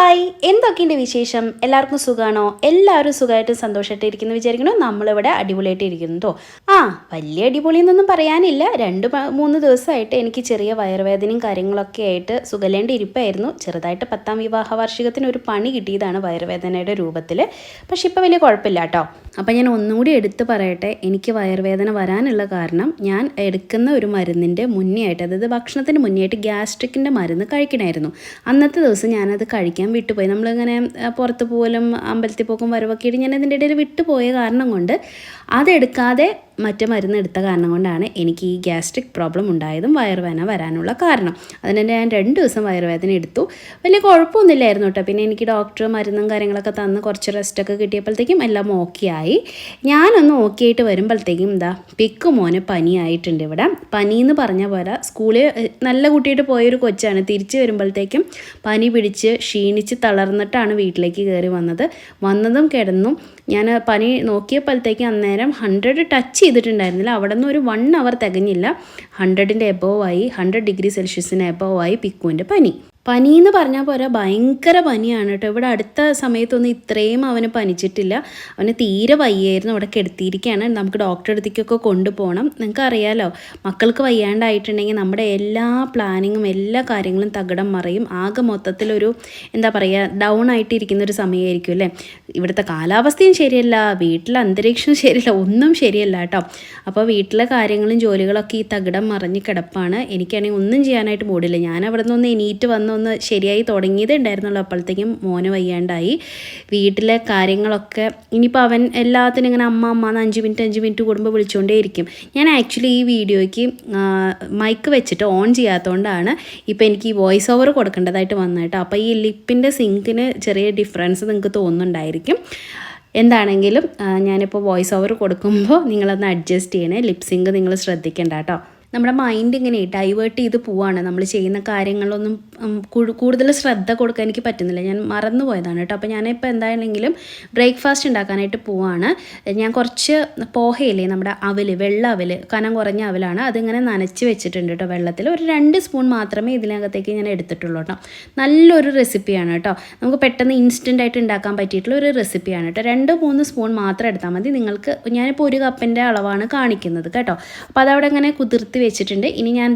Hi, എന്തൊക്കെയുണ്ട് വിശേഷം? എല്ലാവർക്കും സുഖമാണോ? എല്ലാവരും സുഖമായിട്ട് സന്തോഷമായിട്ട് ഇരിക്കുന്നു വിചാരിക്കുന്നു. നമ്മളിവിടെ അടിപൊളിയായിട്ട് ഇരിക്കുന്നു കേട്ടോ. വലിയ അടിപൊളിയെന്നൊന്നും പറയാനില്ല. 2-3 ദിവസമായിട്ട് എനിക്ക് ചെറിയ വയറുവേദനയും കാര്യങ്ങളൊക്കെ ആയിട്ട് സുഖലേണ്ട ഇരിപ്പായിരുന്നു. ചെറുതായിട്ട് 10ാം വിവാഹ വാർഷികത്തിന് ഒരു പണി കിട്ടിയതാണ് വയറുവേദനയുടെ രൂപത്തിൽ. പക്ഷെ ഇപ്പോൾ വലിയ കുഴപ്പമില്ല കേട്ടോ. അപ്പോൾ ഞാൻ ഒന്നുകൂടി എടുത്ത് പറയട്ടെ, എനിക്ക് വയറുവേദന വരാനുള്ള കാരണം ഞാൻ എടുക്കുന്ന ഒരു മരുന്നിൻ്റെ മുന്നേ ആയിട്ട്, അതായത് ഭക്ഷണത്തിന് മുന്നേ ആയിട്ട് ഗ്യാസ്ട്രിക്കിൻ്റെ മരുന്ന് കഴിക്കണമായിരുന്നു. അന്നത്തെ ദിവസം ഞാനത് കഴിക്കാൻ വിട്ടുപോയി. നമ്മളിങ്ങനെ പുറത്ത് പോലും അമ്പലത്തിൽ പോക്കും വരവൊക്കെ ആയിട്ട് ഞാൻ ഇതിൻ്റെ ഇടയിൽ വിട്ടുപോയ കാരണം കൊണ്ട് അതെടുക്കാതെ മറ്റേ മരുന്ന് എടുത്ത കാരണം കൊണ്ടാണ് എനിക്ക് ഈ ഗ്യാസ്ട്രിക് പ്രോബ്ലം ഉണ്ടായതും വയറുവേദന വരാനുള്ള കാരണം. അതിന് ഞാൻ 2 ദിവസം വയറുവേദന എടുത്തു. വലിയ കുഴപ്പമൊന്നുമില്ലായിരുന്നു കേട്ടോ. പിന്നെ എനിക്ക് ഡോക്ടർ മരുന്നും കാര്യങ്ങളൊക്കെ തന്ന് കുറച്ച് റെസ്റ്റൊക്കെ കിട്ടിയപ്പോഴത്തേക്കും എല്ലാം ഓക്കെ ആയി. ഞാനൊന്ന് ഓക്കെ ആയിട്ട് വരുമ്പോഴത്തേക്കും പിക്ക് മോന് പനിയായിട്ടുണ്ട്. ഇവിടെ പനി എന്ന് പറഞ്ഞ പോലെ സ്കൂളിൽ നല്ല കുട്ടിയായിട്ട് പോയൊരു കൊച്ചാണ്. തിരിച്ച് വരുമ്പോഴത്തേക്കും പനി പിടിച്ച് ക്ഷീണിച്ച് തളർന്നിട്ടാണ് വീട്ടിലേക്ക് കയറി വന്നതും കിടന്നു. ഞാൻ പനി നോക്കിയപ്പോഴത്തേക്കും അന്നേരം 100 ടച്ച് ചെയ്തിട്ടുണ്ടായിരുന്നില്ല. അവിടെ നിന്ന് ഒരു 1 അവർ തികഞ്ഞില്ല. 100ൻ്റെ എബോവ് ആയി, 100 ഡിഗ്രി സെൽഷ്യസിന് എബോവ് ആയി പിക്കുവിൻ്റെ പനി എന്ന് പറഞ്ഞാൽ പോരാ, ഭയങ്കര പനിയാണ് കേട്ടോ. ഇവിടെ അടുത്ത സമയത്തൊന്നും ഇത്രയും അവന് പനിച്ചിട്ടില്ല. അവന് തീരെ വയ്യായിരുന്നു. അവിടെ കിടത്തിയിരിക്കുകയാണ്. നമുക്ക് ഡോക്ടറെ അടുത്തേക്കൊക്കെ കൊണ്ടുപോകണം. നിങ്ങൾക്ക് അറിയാലോ, മക്കൾക്ക് വയ്യാണ്ടായിട്ടുണ്ടെങ്കിൽ നമ്മുടെ എല്ലാ പ്ലാനിങ്ങും എല്ലാ കാര്യങ്ങളും തകിടം മറിയും. ആകെ മൊത്തത്തിലൊരു എന്താ പറയുക, ഡൗൺ ആയിട്ടിരിക്കുന്നൊരു സമയമായിരിക്കും അല്ലേ. ഇവിടുത്തെ കാലാവസ്ഥയും ശരിയല്ല, വീട്ടിലെ അന്തരീക്ഷവും ശരിയല്ല, ഒന്നും ശരിയല്ല കേട്ടോ. അപ്പോൾ വീട്ടിലെ കാര്യങ്ങളും ജോലികളൊക്കെ ഈ തകിടം മറിഞ്ഞ് കിടപ്പാണ്. എനിക്കാണെങ്കിൽ ഒന്നും ചെയ്യാനായിട്ട് മൂടില്ല. ഞാൻ അവിടെ നിന്ന് എണീറ്റ് വന്ന് ഒന്ന് ശരിയായി തുടങ്ങിയതേ ഉണ്ടായിരുന്നുള്ളൂ. അപ്പോഴത്തേക്കും മോന് വയ്യാണ്ടായി. വീട്ടിലെ കാര്യങ്ങളൊക്കെ ഇനിയിപ്പോൾ അവൻ എല്ലാത്തിനും ഇങ്ങനെ അമ്മ 5 മിനിറ്റ് കൂടുമ്പോൾ വിളിച്ചുകൊണ്ടേയിരിക്കും. ഞാൻ ആക്ച്വലി ഈ വീഡിയോയ്ക്ക് മൈക്ക് വെച്ചിട്ട് ഓൺ ചെയ്യാത്തതുകൊണ്ടാണ് ഇപ്പോൾ എനിക്ക് ഈ വോയിസ് ഓവർ കൊടുക്കേണ്ടതായിട്ട് വന്നത്. അപ്പോൾ ഈ ലിപ്പിൻ്റെ സിങ്കിന് ചെറിയ ഡിഫറൻസ് നിങ്ങൾക്ക് തോന്നുന്നുണ്ടായിരിക്കും. എന്താണെങ്കിലും ഞാനിപ്പോൾ വോയിസ് ഓവർ കൊടുക്കുമ്പോൾ നിങ്ങളൊന്ന് അഡ്ജസ്റ്റ് ചെയ്യണേ. ലിപ് സിങ്ക് നിങ്ങൾ ശ്രദ്ധിക്കേണ്ട കേട്ടോ. നമ്മുടെ മൈൻഡ് ഇങ്ങനെ ഡൈവേർട്ട് ചെയ്ത് പോവാണ്. നമ്മൾ ചെയ്യുന്ന കാര്യങ്ങളൊന്നും കൂടുതൽ ശ്രദ്ധ കൊടുക്കാൻ എനിക്ക് പറ്റുന്നില്ല. ഞാൻ മറന്നു പോയതാണ് കേട്ടോ. അപ്പോൾ ഞാനിപ്പോൾ എന്താണെങ്കിലും ബ്രേക്ക്ഫാസ്റ്റ് ഉണ്ടാക്കാനായിട്ട് പോവാണ്. ഞാൻ കുറച്ച് പോഹയില്ലേ, നമ്മുടെ വെള്ള അവൽ, കനം കുറഞ്ഞ അവലാണ്, അതിങ്ങനെ നനച്ച് വെച്ചിട്ടുണ്ട് കേട്ടോ വെള്ളത്തിൽ. ഒരു 2 സ്പൂൺ മാത്രമേ ഇതിനകത്തേക്ക് ഞാൻ എടുത്തിട്ടുള്ളൂ കേട്ടോ. നല്ലൊരു റെസിപ്പിയാണ് കേട്ടോ. നമുക്ക് പെട്ടെന്ന് ഇൻസ്റ്റൻ്റ് ആയിട്ട് ഉണ്ടാക്കാൻ പറ്റിയിട്ടുള്ള ഒരു റെസിപ്പിയാണ് കേട്ടോ. 2-3 സ്പൂൺ മാത്രം എടുത്താൽ മതി. നിങ്ങൾക്ക് ഞാനിപ്പോൾ 1 കപ്പിൻ്റെ അളവാണ് കാണിക്കുന്നത് കേട്ടോ. അപ്പോൾ അതവിടെ ഇങ്ങനെ കുതിർത്ത് വെച്ചിട്ടുണ്ട്. ഇനി ഞാൻ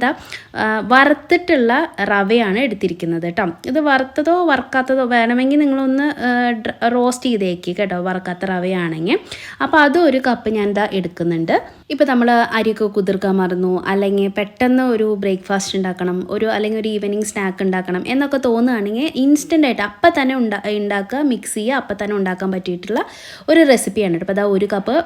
വറുത്തിട്ടുള്ള റവയാണ് എടുത്തിരിക്കുന്നത് കേട്ടോ. ഇത് വറുത്തതോ വറുക്കാത്തതോ വേണമെങ്കിൽ നിങ്ങളൊന്ന് റോസ്റ്റ് ചെയ്തേക്ക് കേട്ടോ, വറുക്കാത്ത റവയാണെങ്കിൽ. അപ്പോൾ അതും 1 കപ്പ് ഞാൻ എടുക്കുന്നുണ്ട്. ഇപ്പോൾ നമ്മൾ അരിയൊക്കെ കുതിർക്കാൻ മറന്നു, അല്ലെങ്കിൽ പെട്ടെന്ന് ഒരു ബ്രേക്ക്ഫാസ്റ്റ് ഉണ്ടാക്കണം, അല്ലെങ്കിൽ ഒരു ഈവനിങ് സ്നാക്ക് ഉണ്ടാക്കണം എന്നൊക്കെ തോന്നുകയാണെങ്കിൽ ഇൻസ്റ്റൻ്റ് ആയിട്ട് അപ്പം തന്നെ ഉണ്ടാക്കുക, മിക്സ് ചെയ്യുക, അപ്പം തന്നെ ഉണ്ടാക്കാൻ പറ്റിയിട്ടുള്ള ഒരു റെസിപ്പിയാണ് കേട്ടോ. അപ്പോൾ 1 കപ്പ്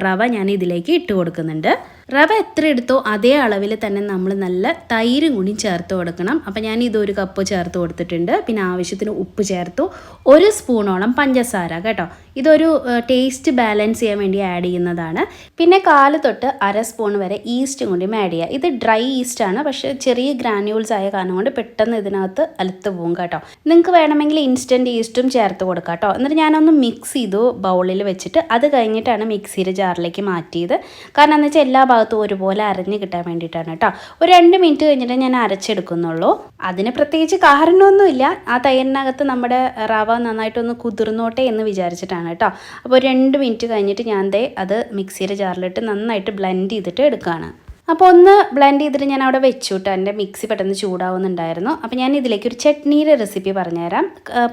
റവ ഞാൻ ഇതിലേക്ക് ഇട്ട് കൊടുക്കുന്നുണ്ട്. റവ എത്ര എടുത്തോ അതേ അളവിൽ തന്നെ നമ്മൾ നല്ല തൈരും കൂടി ചേർത്ത് കൊടുക്കണം. അപ്പോൾ ഞാൻ ഇത് 1 കപ്പ് ചേർത്ത് കൊടുത്തിട്ടുണ്ട്. പിന്നെ ആവശ്യത്തിന് ഉപ്പ് ചേർത്തു. 1 സ്പൂണോളം പഞ്ചസാര കേട്ടോ. ഇതൊരു ടേസ്റ്റ് ബാലൻസ് ചെയ്യാൻ വേണ്ടി ആഡ് ചെയ്യുന്നതാണ്. പിന്നെ 1/4 തൊട്ട് 1/2 സ്പൂൺ വരെ ഈസ്റ്റും കൂടി ആഡ് ചെയ്യുക. ഇത് ഡ്രൈ ഈസ്റ്റാണ്, പക്ഷേ ചെറിയ ഗ്രാന്യൂൾസ് ആയ കാരണം കൊണ്ട് പെട്ടെന്ന് ഇതിനകത്ത് അലുത്ത് പോകും കേട്ടോ. നിങ്ങൾക്ക് വേണമെങ്കിൽ ഇൻസ്റ്റൻറ്റ് ഈസ്റ്റും ചേർത്ത് കൊടുക്കാം കേട്ടോ. എന്നിട്ട് ഞാനൊന്ന് മിക്സ് ചെയ്തു ബൗളിൽ വെച്ചിട്ട്. അത് കഴിഞ്ഞിട്ടാണ് മിക്സിയുടെ ജാറിലേക്ക് മാറ്റിയത്. കാരണം എന്താ വെച്ചാൽ എല്ലാ ഭാഗത്തും ഒരുപോലെ അരഞ്ഞ് കിട്ടാൻ വേണ്ടിയിട്ടാണ് കേട്ടോ. ഒരു 2 മിനിറ്റ് കഴിഞ്ഞിട്ട് ഞാൻ അരച്ചെടുക്കുന്നുള്ളൂ. അതിന് പ്രത്യേകിച്ച് കാരണമൊന്നുമില്ല. ആ തൈരിനകത്ത് നമ്മുടെ റവ നന്നായിട്ടൊന്ന് കുതിർന്നോട്ടെ എന്ന് വിചാരിച്ചിട്ടാണ് കേട്ടോ. അപ്പോൾ 2 മിനിറ്റ് കഴിഞ്ഞിട്ട് ഞാൻ അത് മിക്സിയുടെ ജാറിലിട്ട് നന്നായിട്ട് ബ്ലെൻഡ് ചെയ്തിട്ട് എടുക്കുകയാണ്. അപ്പോൾ ഒന്ന് ബ്ലെൻഡ് ചെയ്തിട്ട് ഞാൻ അവിടെ വെച്ചു കേട്ടോ. എൻ്റെ മിക്സി പെട്ടെന്ന് ചൂടാവുന്നുണ്ടായിരുന്നു. അപ്പോൾ ഞാൻ ഇതിലേക്ക് ഒരു ചട്നിയുടെ റെസിപ്പി പറഞ്ഞുതരാം.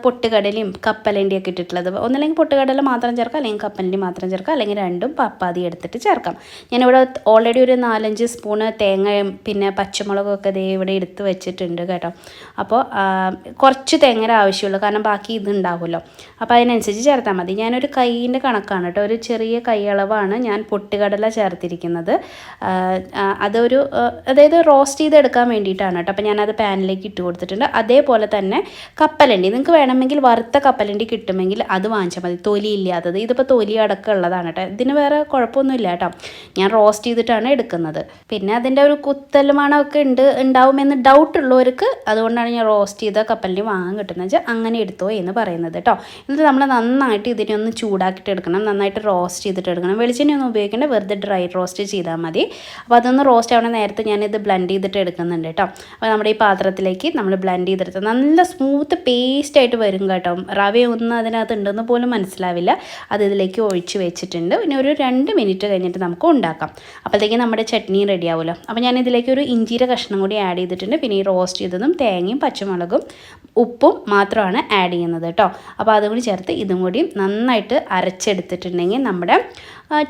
പൊട്ടുകടലയും കപ്പലണ്ടിയൊക്കെ ഇട്ടിട്ടുള്ളത്. ഒന്നല്ലെങ്കിൽ പൊട്ടുകടല മാത്രം ചേർക്കാം, അല്ലെങ്കിൽ കപ്പലണ്ടി മാത്രം ചേർക്കാം, അല്ലെങ്കിൽ 2ഉം പപ്പാതി എടുത്തിട്ട് ചേർക്കാം. ഞാനിവിടെ ഓൾറെഡി ഒരു 4-5 സ്പൂണ് തേങ്ങയും പിന്നെ പച്ചമുളകൊക്കെ ഇവിടെ എടുത്ത് വെച്ചിട്ടുണ്ട് കേട്ടോ. അപ്പോൾ കുറച്ച് തേങ്ങയുടെ ആവശ്യമുള്ളൂ, കാരണം ബാക്കി ഇതുണ്ടാവുമല്ലോ. അപ്പോൾ അതിനനുസരിച്ച് ചേർത്താൽ മതി. ഞാനൊരു കൈയിൻ്റെ കണക്കാണ് കേട്ടോ, ഒരു ചെറിയ കൈയളവാണ് ഞാൻ പൊട്ടുകടല ചേർത്തിരിക്കുന്നത്. അതായത് റോസ്റ്റ് ചെയ്തെടുക്കാൻ വേണ്ടിയിട്ടാണ് കേട്ടോ. അപ്പോൾ ഞാനത് പാനിലേക്ക് ഇട്ട് കൊടുത്തിട്ടുണ്ട്. അതേപോലെ തന്നെ കപ്പലണ്ടി, നിങ്ങൾക്ക് വേണമെങ്കിൽ വറുത്ത കപ്പലണ്ടി കിട്ടുമെങ്കിൽ അത് വാങ്ങിച്ചാൽ മതി, തൊലി ഇല്ലാത്തത്. ഇതിപ്പോൾ തൊലി അടക്കം ഉള്ളതാണ് കേട്ടോ. ഇതിന് വേറെ കുഴപ്പമൊന്നുമില്ല കേട്ടോ. ഞാൻ റോസ്റ്റ് ചെയ്തിട്ടാണ് എടുക്കുന്നത്. പിന്നെ അതിൻ്റെ ഒരു കുത്തൽ മണമൊക്കെ ഉണ്ടാവുമെന്ന് ഡൗട്ടുള്ളവർക്ക് അതുകൊണ്ടാണ് ഞാൻ റോസ്റ്റ് ചെയ്ത കപ്പലണ്ടി വാങ്ങാൻ കിട്ടുന്നത് വെച്ചാൽ അങ്ങനെ എടുത്തോ എന്ന് പറയുന്നത് കേട്ടോ. എന്നിട്ട് നമ്മൾ നന്നായിട്ട് ഇതിനെ ഒന്ന് ചൂടാക്കിയിട്ട് എടുക്കണം, നന്നായിട്ട് റോസ്റ്റ് ചെയ്തിട്ട് എടുക്കണം. വെളിച്ചെണ്ണ ഒന്നും ഉപയോഗിക്കേണ്ട, വെറുതെ ഡ്രൈ റോസ്റ്റ് ചെയ്താൽ മതി. അപ്പോൾ അത് അതൊന്ന് റോസ്റ്റ് ആവുന്ന നേരത്ത് ഞാനിത് ബ്ലെൻഡ് ചെയ്തിട്ട് എടുക്കുന്നുണ്ട് കേട്ടോ. അപ്പോൾ നമ്മുടെ ഈ പാത്രത്തിലേക്ക് നമ്മൾ ബ്ലെൻഡ് ചെയ്തെടുത്ത് നല്ല സ്മൂത്ത് പേസ്റ്റായിട്ട് വരും കേട്ടോ. റവയൊന്നും അതിനകത്ത് ഉണ്ടെന്ന് പോലും മനസ്സിലാവില്ല. അത് ഇതിലേക്ക് ഒഴിച്ച് വെച്ചിട്ടുണ്ട്. പിന്നെ ഒരു 2 മിനിറ്റ് കഴിഞ്ഞിട്ട് നമുക്ക് ഉണ്ടാക്കാം. അപ്പോഴത്തേക്കും നമ്മുടെ ചട്നി റെഡി ആവുമല്ലോ. അപ്പോൾ ഞാൻ ഇതിലേക്ക് ഒരു ഇഞ്ചിയുടെ കഷ്ണം കൂടി ആഡ് ചെയ്തിട്ടുണ്ട്. പിന്നെ ഈ റോസ്റ്റ് ചെയ്തതും തേങ്ങയും പച്ചമുളകും ഉപ്പും മാത്രമാണ് ആഡ് ചെയ്യുന്നത് കേട്ടോ. അപ്പോൾ അതും കൂടി ചേർത്ത് ഇതും കൂടി നന്നായിട്ട് അരച്ചെടുത്തിട്ടുണ്ടെങ്കിൽ നമ്മുടെ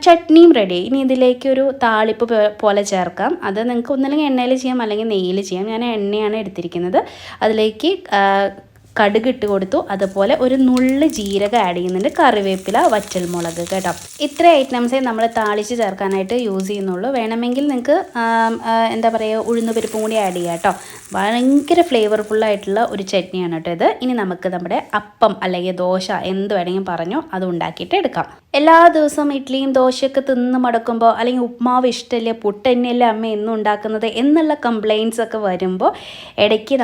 ചട്നിയും റെഡി. ഇനി ഇതിലേക്ക് ഒരു താളിപ്പ് പോലെ ചേർക്കാം. അത് നിങ്ങൾക്ക് ഒന്നല്ലെങ്കിൽ എണ്ണയിൽ ചെയ്യാം അല്ലെങ്കിൽ നെയ്യിൽ ചെയ്യാം. ഞാൻ എണ്ണയാണ് എടുത്തിരിക്കുന്നത്. അതിലേക്ക് കടുക് ഇട്ട് കൊടുത്തു. അതുപോലെ ഒരു നുള്ള് ജീരകം ആഡ് ചെയ്യുന്നുണ്ട്, കറിവേപ്പില, വറ്റൽമുളക് കേട്ടോ. ഇത്ര ഐറ്റംസേ നമ്മൾ താളിച്ച് ചേർക്കാനായിട്ട് യൂസ് ചെയ്യുന്നുള്ളൂ. വേണമെങ്കിൽ നിങ്ങൾക്ക് എന്താ പറയുക ഉഴുന്നുപരിപ്പും കൂടി ആഡ് ചെയ്യാം കേട്ടോ. ഭയങ്കര ഫ്ലേവർഫുള്ളായിട്ടുള്ള ഒരു ചട്നിയാണ് കേട്ടോ ഇത്. ഇനി നമുക്ക് നമ്മുടെ അപ്പം അല്ലെങ്കിൽ ദോശ എന്ത് വേണമെങ്കിലും പറഞ്ഞോ അത് ഉണ്ടാക്കിയിട്ട് എടുക്കാം. എല്ലാ ദിവസവും ഇഡ്ഡലിയും ദോശയൊക്കെ തിന്ന് മടക്കുമ്പോൾ അല്ലെങ്കിൽ ഉപ്മാവ് ഇഷ്ടമല്ലേ, പുട്ട് തന്നെയല്ലേ അമ്മ എന്നും ഉണ്ടാക്കുന്നത് എന്നുള്ള കംപ്ലയിൻസ് ഒക്കെ വരുമ്പോൾ ഇടയ്ക്ക്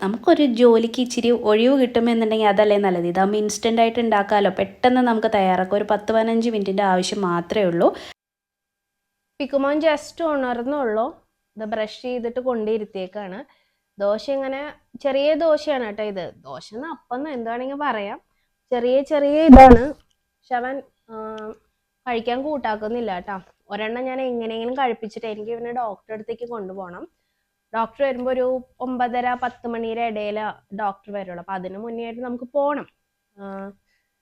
നമുക്കൊരു ജോലിക്ക് ഇച്ചിരി ഒഴിവ് കിട്ടുമെന്നുണ്ടെങ്കിൽ അതല്ലേ നല്ലത്. ഇതാകുമ്പോൾ ഇൻസ്റ്റൻ്റ് ആയിട്ട് ഉണ്ടാക്കാമല്ലോ, പെട്ടെന്ന് നമുക്ക് തയ്യാറാക്കാം. ഒരു 10-15 മിനിറ്റിൻ്റെ ആവശ്യം മാത്രമേ ഉള്ളൂ. പിക്കുമോൻ ജസ്റ്റ് ഉണർന്നുള്ളൂ. ഇത് ബ്രഷ് ചെയ്തിട്ട് കൊണ്ടിരുത്തിയേക്കാണ്. ദോശ ഇങ്ങനെ ചെറിയ ദോശയാണ് കേട്ടോ ഇത്. ദോശ എന്ന് അപ്പം എന്ത് വേണമെങ്കിൽ പറയാം. ചെറിയ ഇതാണ്. പക്ഷെ അവൻ കഴിക്കാൻ കൂട്ടാക്കുന്നില്ല കേട്ടോ. ഒരെണ്ണം ഞാൻ എങ്ങനെയെങ്കിലും കഴിപ്പിച്ചിട്ട് എനിക്ക് ഇവനെ ഡോക്ടറെ അടുത്തേക്ക് കൊണ്ടുപോകണം. ഡോക്ടർ വരുമ്പോൾ ഒരു 9:30-10 മണിയുടെ ഇടയിൽ ഡോക്ടർ വരുള്ളൂ. അപ്പം അതിന് മുന്നേ ആയിട്ട് നമുക്ക് പോകണം.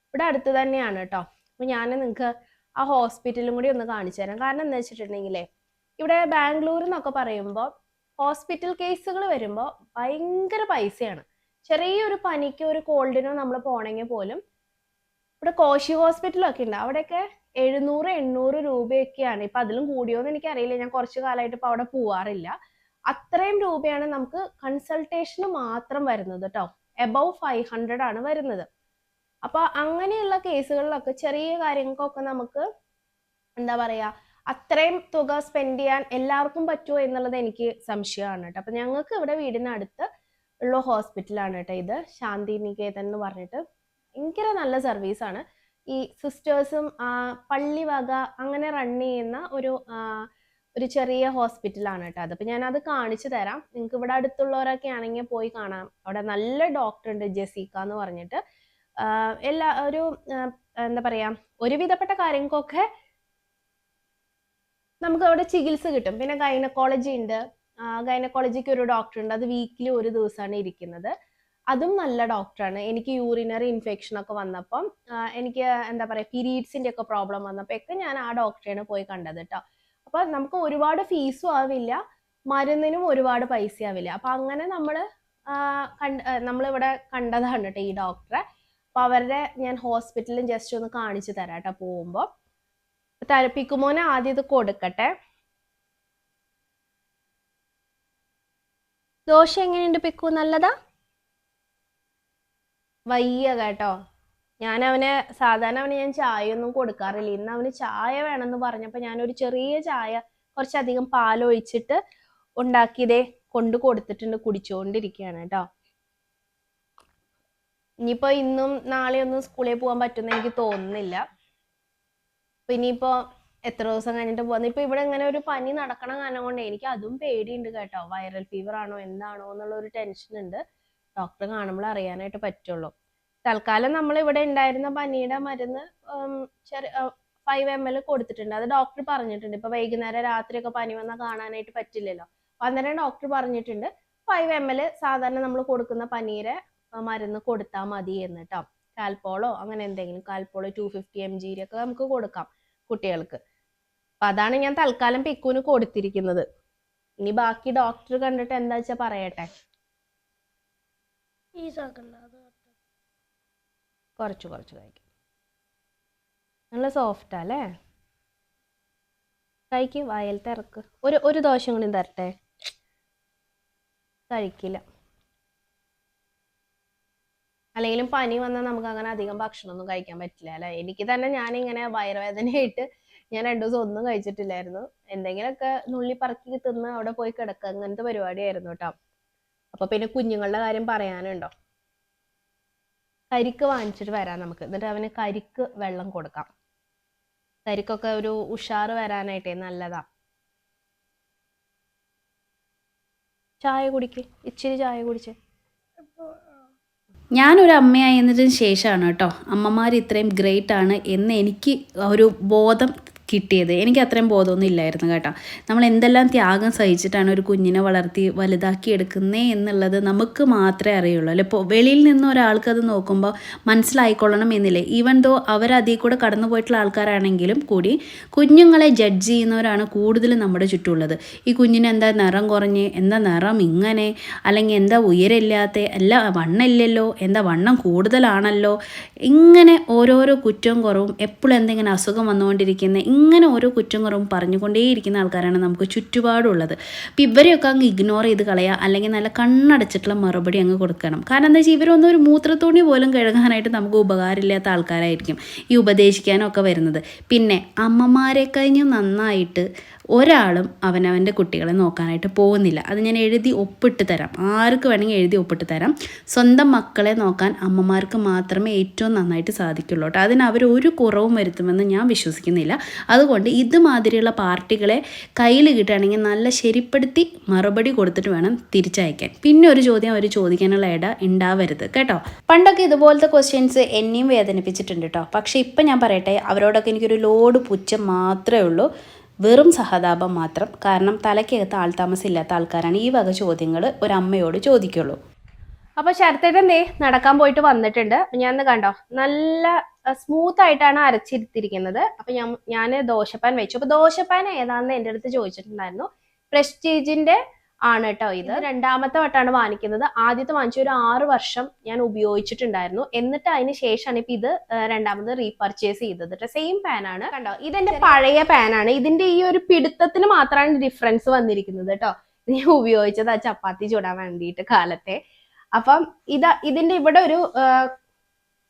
ഇവിടെ അടുത്ത് തന്നെയാണ് കേട്ടോ. അപ്പം ഞാൻ നിങ്ങൾക്ക് ആ ഹോസ്പിറ്റലും കൂടി ഒന്ന് കാണിച്ചു തരാം. കാരണം എന്താ വെച്ചിട്ടുണ്ടെങ്കിലേ ഇവിടെ ബാംഗ്ലൂർ എന്നൊക്കെ പറയുമ്പോൾ ഹോസ്പിറ്റൽ കേസുകൾ വരുമ്പോൾ ഭയങ്കര പൈസയാണ്. ചെറിയൊരു പനിക്കോ ഒരു കോൾഡിനോ നമ്മൾ പോകണമെങ്കിൽ പോലും ഇവിടെ കോശി ഹോസ്പിറ്റലൊക്കെ ഉണ്ട്. അവിടെയൊക്കെ 700-800 രൂപയൊക്കെയാണ്. ഇപ്പം അതിലും കൂടിയോന്ന് എനിക്കറിയില്ല. ഞാൻ കുറച്ച് കാലമായിട്ട് ഇപ്പോൾ അവിടെ പോവാറില്ല. അത്രയും രൂപയാണ് നമുക്ക് കൺസൾട്ടേഷന് മാത്രം വരുന്നത് കേട്ടോ. എബവ് 500 ആണ് വരുന്നത്. അപ്പൊ അങ്ങനെയുള്ള കേസുകളിലൊക്കെ ചെറിയ കാര്യങ്ങൾക്കൊക്കെ നമുക്ക് എന്താ പറയാ അത്രയും തുക സ്പെൻഡ് ചെയ്യാൻ എല്ലാവർക്കും പറ്റുമോ എന്നുള്ളത് എനിക്ക് സംശയമാണ് കേട്ടോ. അപ്പൊ ഞങ്ങൾക്ക് ഇവിടെ വീടിനടുത്ത് ഉള്ള ഹോസ്പിറ്റലാണ് കേട്ടോ ഇത്. ശാന്തി നികേതൻ എന്ന് പറഞ്ഞിട്ട് ഭയങ്കര നല്ല സർവീസാണ്. ഈ സിസ്റ്റേഴ്സും പള്ളി വക അങ്ങനെ റൺ ചെയ്യുന്ന ഒരു ചെറിയ ഹോസ്പിറ്റലാണ് കേട്ടോ അത്. അപ്പം ഞാനത് കാണിച്ചു തരാം. നിങ്ങൾക്ക് ഇവിടെ അടുത്തുള്ളവരൊക്കെ ആണെങ്കിൽ പോയി കാണാം. അവിടെ നല്ല ഡോക്ടർ ഉണ്ട്, ജെസിക്ക എന്ന് പറഞ്ഞിട്ട്. എന്താ പറയാ ഒരുവിധപ്പെട്ട കാര്യങ്ങൾക്കൊക്കെ നമുക്ക് അവിടെ ചികിത്സ കിട്ടും. പിന്നെ ഗൈനക്കോളജി ഉണ്ട്. ഗൈനക്കോളജിക്ക് ഒരു ഡോക്ടർ ഉണ്ട്. അത് വീക്കിലി ഒരു ദിവസമാണ് ഇരിക്കുന്നത്. അതും നല്ല ഡോക്ടറാണ്. എനിക്ക് യൂറിനറി ഇൻഫെക്ഷൻ ഒക്കെ വന്നപ്പം എനിക്ക് എന്താ പറയാ പീരീഡ്സിന്റെ ഒക്കെ പ്രോബ്ലം വന്നപ്പോൾ ഒക്കെ ഞാൻ ആ ഡോക്ടറെയാണ് പോയി കണ്ടത് കേട്ടോ. അപ്പൊ നമുക്ക് ഒരുപാട് ഫീസും ആവില്ല, മരുന്നിനും ഒരുപാട് പൈസ ആവില്ല. അപ്പൊ അങ്ങനെ നമ്മളിവിടെ കണ്ടതാണ് കേട്ടോ ഈ ഡോക്ടറെ. അപ്പൊ അവരുടെ ഞാൻ ഹോസ്പിറ്റലിൽ ജസ്റ്റ് ഒന്ന് കാണിച്ചു തരാം കേട്ടോ പോകുമ്പോ. പിക്കുമോനെ ആദ്യം ഇത് കൊടുക്കട്ടെ. ദോശ എങ്ങനെയുണ്ട് പിക്കു? നല്ലതാ? വയ്യ കേട്ടോ. സാധാരണ അവന് ഞാൻ ചായ ഒന്നും കൊടുക്കാറില്ല. ഇന്ന് അവന് ചായ വേണമെന്ന് പറഞ്ഞപ്പോൾ ഞാനൊരു ചെറിയ ചായ കുറച്ചധികം പാലൊഴിച്ചിട്ട് ഉണ്ടാക്കിയതേ കൊണ്ട് കൊടുത്തിട്ടുണ്ട്. കുടിച്ചുകൊണ്ടിരിക്കുകയാണ് കേട്ടോ. ഇനിയിപ്പോ ഇന്നും നാളെയൊന്നും സ്കൂളിൽ പോകാൻ പറ്റുമെന്ന് എനിക്ക് തോന്നുന്നില്ല. അപ്പൊ ഇനിയിപ്പോ എത്ര ദിവസം കഴിഞ്ഞിട്ട് പോകുന്നത്. ഇപ്പൊ ഇവിടെ ഇങ്ങനെ ഒരു പനി നടക്കണ കാരണം കൊണ്ട് എനിക്ക് അതും പേടിയുണ്ട് കേട്ടോ. വൈറൽ ഫീവർ ആണോ എന്താണോ എന്നുള്ള ഒരു ടെൻഷൻ ഉണ്ട്. ഡോക്ടറെ കാണുമ്പോൾ അറിയാനായിട്ട് പറ്റുള്ളൂ. തൽക്കാലം നമ്മൾ ഇവിടെ ഉണ്ടായിരുന്ന പനിയുടെ മരുന്ന് 5 ml കൊടുത്തിട്ടുണ്ട്. അത് ഡോക്ടർ പറഞ്ഞിട്ടുണ്ട്. ഇപ്പൊ വൈകുന്നേരം രാത്രിയൊക്കെ പനി വന്നാൽ കാണാനായിട്ട് പറ്റില്ലല്ലോ. അന്നേരം ഡോക്ടർ പറഞ്ഞിട്ടുണ്ട് 5 ml സാധാരണ നമ്മൾ കൊടുക്കുന്ന പനിയുടെ മരുന്ന് കൊടുത്താൽ മതി എന്ന് കേട്ടോ. കാൽപോളോ അങ്ങനെ എന്തെങ്കിലും, കാൽപോളോ 250 mg ഒക്കെ നമുക്ക് കൊടുക്കാം കുട്ടികൾക്ക്. അപ്പൊ അതാണ് ഞാൻ തൽക്കാലം പിക്കുവിന് കൊടുത്തിരിക്കുന്നത്. ഇനി ബാക്കി ഡോക്ടർ കണ്ടിട്ട് എന്താ വെച്ചാ പറയട്ടെ. കുറച്ച് കഴിക്കും. നല്ല സോഫ്റ്റാ അല്ലേ? കഴിക്ക്, വായലത്തെ ഇറക്ക്. ഒരു ദോശ കൂടി തരട്ടെ? കഴിക്കില്ല. അല്ലെങ്കിലും പനി വന്നാൽ നമുക്ക് അങ്ങനെ അധികം ഭക്ഷണമൊന്നും കഴിക്കാൻ പറ്റില്ല അല്ലെ. എനിക്ക് തന്നെ ഞാനിങ്ങനെ വയറുവേദനയായിട്ട് ഞാൻ 2 ദിവസം ഒന്നും കഴിച്ചിട്ടില്ലായിരുന്നു. എന്തെങ്കിലുമൊക്കെ നുള്ളി പറക്കി തിന്ന് അവിടെ പോയി കിടക്കുക, അങ്ങനത്തെ പരിപാടിയായിരുന്നു കേട്ടോ. അപ്പൊ പിന്നെ കുഞ്ഞുങ്ങളുടെ കാര്യം പറയാനുണ്ടോ. കരിക്ക് വാങ്ങിച്ചിട്ട് വരാം നമുക്ക്. എന്നിട്ട് അവന് കരിക്ക് വെള്ളം കൊടുക്കാം. കരിക്കൊക്കെ ഒരു ഉഷാറ് വരാനായിട്ടേ നല്ലതാ. ചായ കുടിക്ക്, ഇച്ചിരി ചായ കുടിച്ചേ. ഞാനൊരു അമ്മയായതിന് ശേഷമാണ് കേട്ടോ അമ്മമാർ ഇത്രയും ഗ്രേറ്റ് ആണ് എന്ന് എനിക്ക് ഒരു ബോധം കിട്ടിയത്. എനിക്ക് അത്രയും ബോധമൊന്നും ഇല്ലായിരുന്നു കേട്ടോ. നമ്മൾ എന്തെല്ലാം ത്യാഗം സഹിച്ചിട്ടാണ് ഒരു കുഞ്ഞിനെ വളർത്തി വലുതാക്കി എടുക്കുന്നേ എന്നുള്ളത് നമുക്ക് മാത്രമേ അറിയുള്ളൂ. അല്ലെ, ഇപ്പോൾ വെളിയിൽ നിന്ന് ഒരാൾക്ക് അത് നോക്കുമ്പോൾ മനസ്സിലായിക്കൊള്ളണം എന്നില്ലേ. ഈവൻ ദോ അവരതിൽ കൂടെ കടന്നു പോയിട്ടുള്ള ആൾക്കാരാണെങ്കിലും കൂടി കുഞ്ഞുങ്ങളെ ജഡ്ജ് ചെയ്യുന്നവരാണ് കൂടുതലും നമ്മുടെ ചുറ്റുമുള്ളത്. ഈ കുഞ്ഞിന് എന്താ നിറം കുറഞ്ഞ്, എന്താ നിറം ഇങ്ങനെ, അല്ലെങ്കിൽ എന്താ ഉയരമില്ലാത്ത, അല്ല വണ്ണമില്ലല്ലോ, എന്താ വണ്ണം കൂടുതലാണല്ലോ, ഇങ്ങനെ ഓരോരോ കുറ്റവും കുറവും, എപ്പോഴും എന്തെങ്കിലും അസുഖം വന്നുകൊണ്ടിരിക്കുന്ന, ഇങ്ങനെ ഓരോ കുറ്റം കുറവും പറഞ്ഞുകൊണ്ടേയിരിക്കുന്ന ആൾക്കാരാണ് നമുക്ക് ചുറ്റുപാടുള്ളത്. അപ്പോൾ ഇവരെയൊക്കെ അങ്ങ് ഇഗ്നോർ ചെയ്ത് കളയുക, അല്ലെങ്കിൽ നല്ല കണ്ണടച്ചിട്ടുള്ള മറുപടി അങ്ങ് കൊടുക്കണം. കാരണം എന്താ വെച്ചാൽ ഇവരൊന്നും ഒരു മൂത്രത്തോണി പോലും കഴുകാനായിട്ട് നമുക്ക് ഉപകാരമില്ലാത്ത ആൾക്കാരായിരിക്കും ഈ ഉപദേശിക്കാനൊക്കെ വരുന്നത്. പിന്നെ അമ്മമാരെ കഴിഞ്ഞ് നന്നായിട്ട് ഒരാളും അവനവൻ്റെ കുട്ടികളെ നോക്കാനായിട്ട് പോകുന്നില്ല. അത് ഞാൻ എഴുതി ഒപ്പിട്ട് തരാം, ആർക്ക് വേണമെങ്കിൽ എഴുതി ഒപ്പിട്ട് തരാം. സ്വന്തം മക്കളെ നോക്കാൻ അമ്മമാർക്ക് മാത്രമേ ഏറ്റവും നന്നായിട്ട് സാധിക്കുള്ളൂ കേട്ടോ. അതിന് അവർ ഒരു കുറവും വരുത്തുമെന്ന് ഞാൻ വിശ്വസിക്കുന്നില്ല. അതുകൊണ്ട് ഇതുമാതിരിയുള്ള പാർട്ടികളെ കയ്യിൽ കിട്ടുകയാണെങ്കിൽ നല്ല ശരിപ്പെടുത്തി മറുപടി കൊടുത്തിട്ട് വേണം തിരിച്ചയക്കാൻ. പിന്നെ ഒരു ചോദ്യം അവർ ചോദിക്കാനുള്ള ഇട ഉണ്ടാവരുത് കേട്ടോ. പണ്ടൊക്കെ ഇതുപോലത്തെ ക്വസ്റ്റ്യൻസ് എന്നെയും വേദനിപ്പിച്ചിട്ടുണ്ട് കേട്ടോ. പക്ഷേ ഇപ്പം ഞാൻ പറയട്ടെ, അവരോടൊക്കെ എനിക്കൊരു ലോഡ് പുച്ഛം മാത്രമേ ഉള്ളൂ, വെറും സഹതാപം മാത്രം. കാരണം തലയ്ക്കകത്ത് ആൾതാമസം ഇല്ലാത്ത ആൾക്കാരാണ് ഈ വക ചോദ്യങ്ങൾ ഒരമ്മയോട് ചോദിക്കുള്ളൂ. അപ്പോൾ ശരത്തേട്ടൻ നടക്കാൻ പോയിട്ട് വന്നിട്ടുണ്ട്. ഞാൻ കണ്ടോ, നല്ല സ്മൂത്ത് ആയിട്ടാണ് അരച്ചിരുത്തിരിക്കുന്നത്. അപ്പോൾ ഞാൻ ദോശപ്പാൻ വെച്ചു. അപ്പോൾ ദോശപ്പാൻ ഏതാണെന്ന് എൻ്റെ അടുത്ത് ചോദിച്ചിട്ടുണ്ടായിരുന്നു. പ്രസ്റ്റീജിന്റെ ആണ് കേട്ടോ ഇത്. രണ്ടാമത്തെ വട്ടമാണ് വാങ്ങിക്കുന്നത്. ആദ്യത്തെ വാങ്ങിച്ച ഒരു 6 വർഷം ഞാൻ ഉപയോഗിച്ചിട്ടുണ്ടായിരുന്നു. എന്നിട്ട് അതിന് ശേഷമാണ് ഇപ്പൊ ഇത് രണ്ടാമത് റീപർച്ചേസ് ചെയ്തത് കേട്ടോ. സെയിം പാനാണ് കണ്ടോ, ഇതെന്റെ പഴയ പാനാണ്. ഇതിന്റെ ഈ ഒരു പിടുത്തത്തിന് മാത്രമാണ് ഡിഫറൻസ് വന്നിരിക്കുന്നത് കേട്ടോ. ഞാൻ ഉപയോഗിച്ചത് ആ ചപ്പാത്തി ചൂടാൻ വേണ്ടിയിട്ട് കാലത്തെ. അപ്പം ഇതിന്റെ ഇവിടെ ഒരു